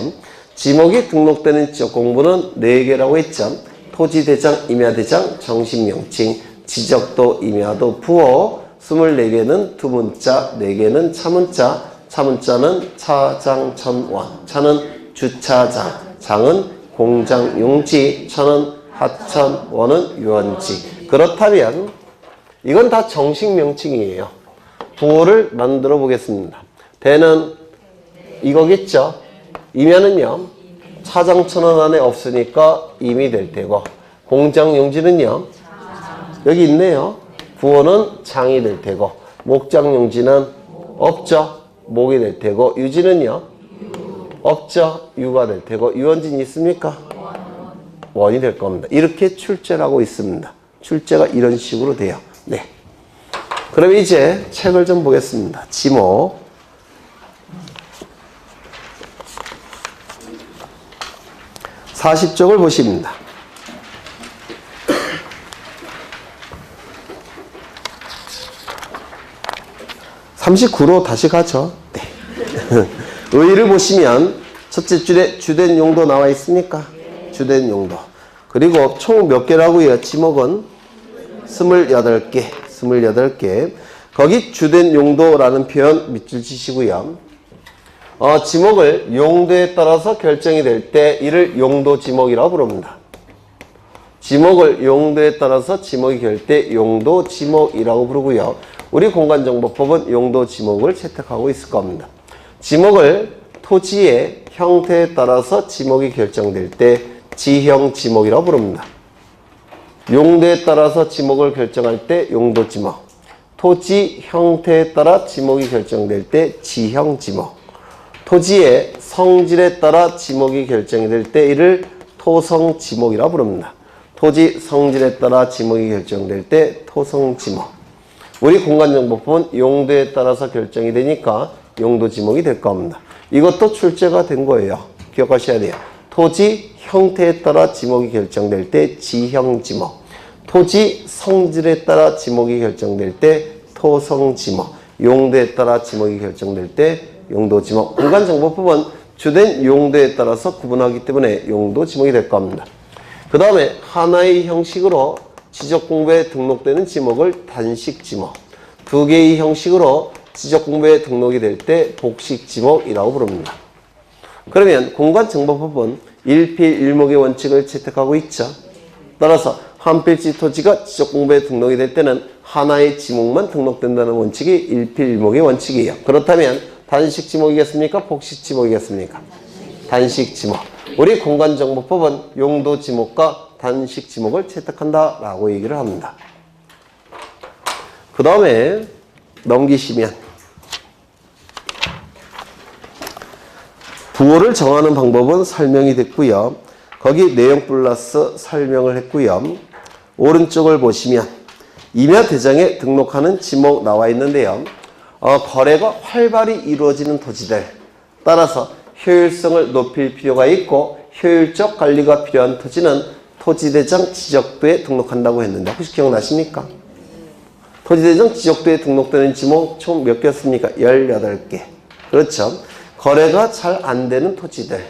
지목이 등록되는 지적 공부는 4개라고 했죠. 토지대장, 임야대장, 정식명칭, 지적도, 임야도, 부호. 24개는 두문자, 4개는 차문자. 차문자는 차장, 천원. 차는 주차장. 장은 공장용지, 천은 하천, 원은 유원지. 그렇다면 이건 다 정식 명칭이에요. 부호를 만들어 보겠습니다. 대는 이거겠죠. 임야는요. 차장 천원 안에 없으니까 임이 될 테고 공장용지는요. 여기 있네요. 부호는 장이 될 테고 목장용지는 없죠. 목이 될 테고 유지는요. 없죠. 유가 될 테고 유원지는 있습니까? 원이 될 겁니다. 이렇게 출제라고 있습니다. 출제가 이런 식으로 돼요. 네. 그럼 이제 책을 좀 보겠습니다. 지목. 40쪽을 보십니다. 39로 다시 가죠. 네. 의의를 보시면 첫째 줄에 주된 용도 나와 있습니까? 주된 용도. 그리고 총 몇 개라고요? 지목은 28개. 28개. 거기 주된 용도라는 표현 밑줄 치시고요. 지목을 용도에 따라서 결정이 될 때 이를 용도 지목이라고 부릅니다. 지목을 용도에 따라서 지목이 결때 용도 지목이라고 부르고요. 우리 공간정보법은 용도 지목을 채택하고 있을 겁니다. 지목을 토지의 형태에 따라서 지목이 결정될 때 지형 지목이라고 부릅니다. 용도에 따라서 지목을 결정할 때 용도 지목. 토지 형태에 따라 지목이 결정될 때 지형 지목. 토지의 성질에 따라 지목이 결정이 될 때 이를 토성 지목이라고 부릅니다. 토지 성질에 따라 지목이 결정될 때 토성 지목. 우리 공간정보법은 용도에 따라서 결정이 되니까 용도 지목이 될 겁니다. 이것도 출제가 된 거예요. 기억하셔야 돼요. 토지 형태에 따라 지목이 결정될 때 지형 지목. 토지 성질에 따라 지목이 결정될 때 토성 지목. 용도에 따라 지목이 결정될 때 용도 지목. 공간정보법은 주된 용도에 따라서 구분하기 때문에 용도 지목이 될 겁니다. 그 다음에 하나의 형식으로 지적공부에 등록되는 지목을 단식 지목. 두 개의 형식으로 지적공부에 등록이 될 때 복식 지목이라고 부릅니다. 그러면 공간정보법은 일필일목의 원칙을 채택하고 있죠. 따라서 한 필지 토지가 지적공부에 등록이 될 때는 하나의 지목만 등록된다는 원칙이 일필일목의 원칙이에요. 그렇다면 단식 지목이겠습니까? 복식 지목이겠습니까? 단식 지목. 우리 공간정보법은 용도 지목과 단식 지목을 채택한다라고 얘기를 합니다. 그 다음에 넘기시면 부호를 정하는 방법은 설명이 됐고요. 거기 내용 플러스 설명을 했고요. 오른쪽을 보시면 임야대장에 등록하는 지목 나와 있는데요. 거래가 활발히 이루어지는 토지들, 따라서 효율성을 높일 필요가 있고 효율적 관리가 필요한 토지는 토지대장 지적도에 등록한다고 했는데 혹시 기억나십니까? 토지대장 지적도에 등록되는 지목 총 몇 개였습니까? 18개. 그렇죠. 거래가 잘 안 되는 토지들,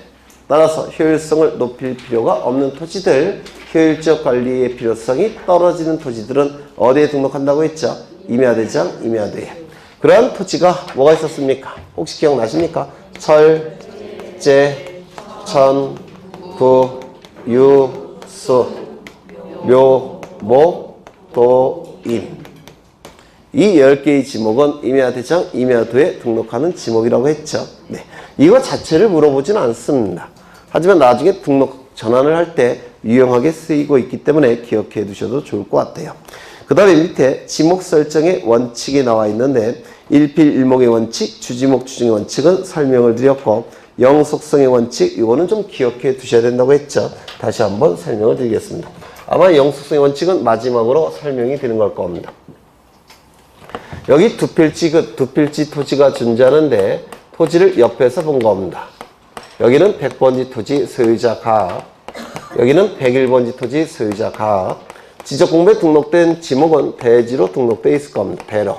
따라서 효율성을 높일 필요가 없는 토지들, 효율적 관리의 필요성이 떨어지는 토지들은 어디에 등록한다고 했죠? 임야대장, 임야도에. 그러한 토지가 뭐가 있었습니까? 혹시 기억나십니까? 철, 제, 천, 구, 유, 수, 묘, 목, 도, 임. 이 10개의 지목은 임야대장, 임야도에 등록하는 지목이라고 했죠. 네. 이거 자체를 물어보지는 않습니다. 하지만 나중에 등록 전환을 할 때 유용하게 쓰이고 있기 때문에 기억해 두셔도 좋을 것 같아요. 그 다음에 밑에 지목 설정의 원칙이 나와 있는데 일필일목의 원칙, 주지목, 주중의 원칙은 설명을 드렸고 영속성의 원칙, 이거는 좀 기억해 두셔야 된다고 했죠. 다시 한번 설명을 드리겠습니다. 아마 영속성의 원칙은 마지막으로 설명이 되는 걸 겁니다. 여기 두 필지 토지가 존재하는데 토지를 옆에서 본 겁니다. 여기는 100번지 토지 소유자 가, 여기는 101번지 토지 소유자 가. 지적공부에 등록된 지목은 대지로 등록되어 있을 겁니다. 대로.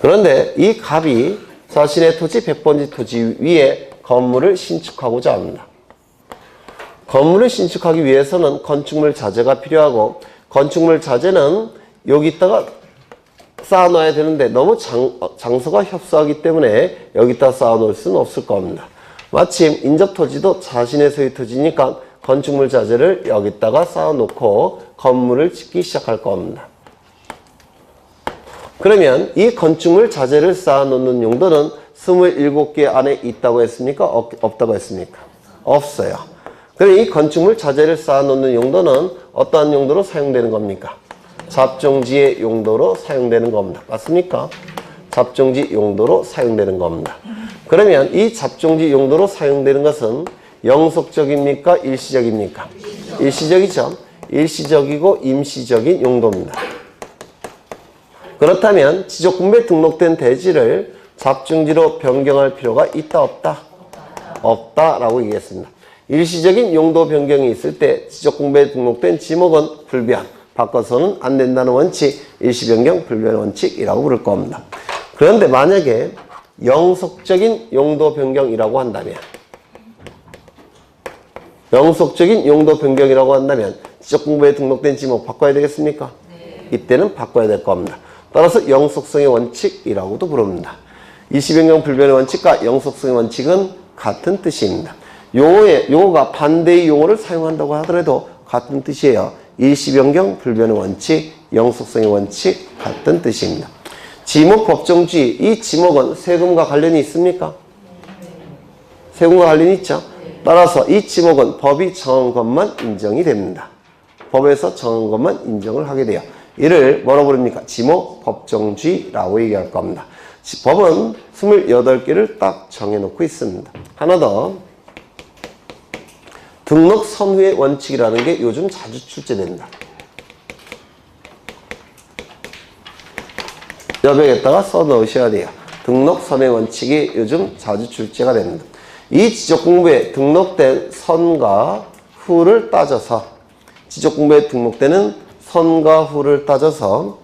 그런데 이 갑이 자신의 토지 100번지 토지 위에 건물을 신축하고자 합니다. 건물을 신축하기 위해서는 건축물 자재가 필요하고 건축물 자재는 여기다가 쌓아놔야 되는데 너무 장소가 협소하기 때문에 여기다 쌓아놓을 수는 없을 겁니다. 마침 인접토지도 자신의 소유 토지니까 건축물 자재를 여기다가 쌓아놓고 건물을 짓기 시작할 겁니다. 그러면 이 건축물 자재를 쌓아놓는 용도는 27개 안에 있다고 했습니까? 없다고 했습니까? 없어요. 그럼 이 건축물 자재를 쌓아놓는 용도는 어떠한 용도로 사용되는 겁니까? 잡종지의 용도로 사용되는 겁니다. 맞습니까? 잡종지 용도로 사용되는 겁니다. 그러면 이 잡종지 용도로 사용되는 것은 영속적입니까? 일시적입니까? 일시적이죠. 일시적이고 임시적인 용도입니다. 그렇다면 지적공부에 등록된 대지를 잡종지로 변경할 필요가 있다 없다? 없다라고 얘기했습니다. 일시적인 용도 변경이 있을 때 지적공부에 등록된 지목은 불변, 바꿔서는 안 된다는 원칙, 일시변경 불변 원칙이라고 부를 겁니다. 그런데 만약에 영속적인 용도 변경이라고 한다면, 영속적인 용도 변경이라고 한다면 지적공부에 등록된 지목 바꿔야 되겠습니까? 네. 이때는 바꿔야 될 겁니다. 따라서 영속성의 원칙이라고도 부릅니다. 일시변경 불변의 원칙과 영속성의 원칙은 같은 뜻입니다. 용어가 반대의 용어를 사용한다고 하더라도 같은 뜻이에요. 일시변경 불변의 원칙, 영속성의 원칙 같은 뜻입니다. 지목 법정주의, 이 지목은 세금과 관련이 있습니까? 세금과 관련이 있죠. 따라서 이 지목은 법이 정한 것만 인정이 됩니다. 법에서 정한 것만 인정을 하게 돼요. 이를 뭐라고 부릅니까? 지목 법정주의라고 얘기할 겁니다. 법은 28개를 딱 정해놓고 있습니다. 하나 더. 등록 선후의 원칙이라는 게 요즘 자주 출제됩니다. 여백에다가 써 넣으셔야 돼요. 등록 선의 원칙이 요즘 자주 출제가 됩니다. 이 지적공부에 등록된 선과 후를 따져서 지적공부에 등록되는 선과 후를 따져서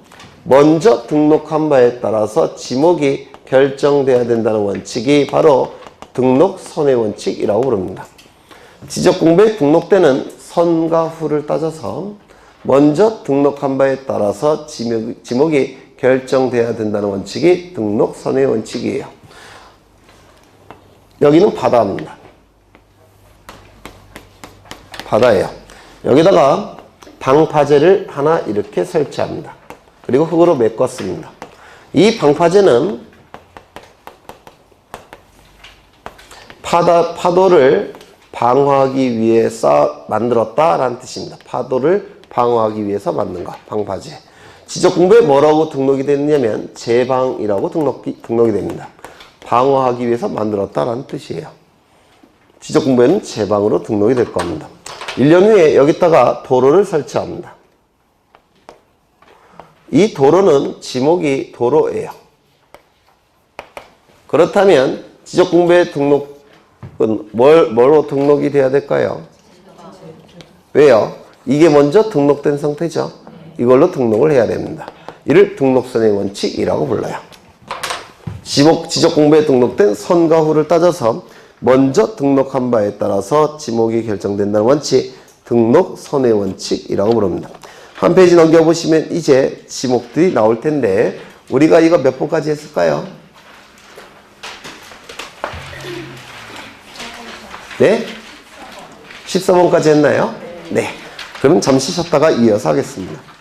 먼저 등록한 바에 따라서 지목이 결정돼야 된다는 원칙이 바로 등록 선의 원칙이라고 부릅니다. 지적공부에 등록되는 선과 후를 따져서 먼저 등록한 바에 따라서 지목이 결정돼야 된다는 원칙이 등록 선의 원칙이에요. 여기는 바다입니다. 바다예요. 여기다가 방파제를 하나 이렇게 설치합니다. 그리고 흙으로 메꿨습니다. 이 방파제는 파도를 방어하기 위해서 만들었다라는 뜻입니다. 파도를 방어하기 위해서 만든 것, 방파제. 지적공부에 뭐라고 등록이 됐냐면 제방이라고 등록이 됩니다. 방어하기 위해서 만들었다라는 뜻이에요. 지적공부에는 제방으로 등록이 될 겁니다. 1년 후에 여기다가 도로를 설치합니다. 이 도로는 지목이 도로예요. 그렇다면 지적공부에 등록은 뭘로 등록이 돼야 될까요? 왜요? 이게 먼저 등록된 상태죠. 이걸로 등록을 해야 됩니다. 이를 등록선의 원칙이라고 불러요. 지적공부에 등록된 선과 후를 따져서 먼저 등록한 바에 따라서 지목이 결정된다는 원칙, 등록선의 원칙이라고 부릅니다. 한 페이지 넘겨보시면 이제 지목들이 나올 텐데 우리가 이거 몇 번까지 했을까요? 네? 14번까지 했나요? 네. 그럼 잠시 쉬었다가 이어서 하겠습니다.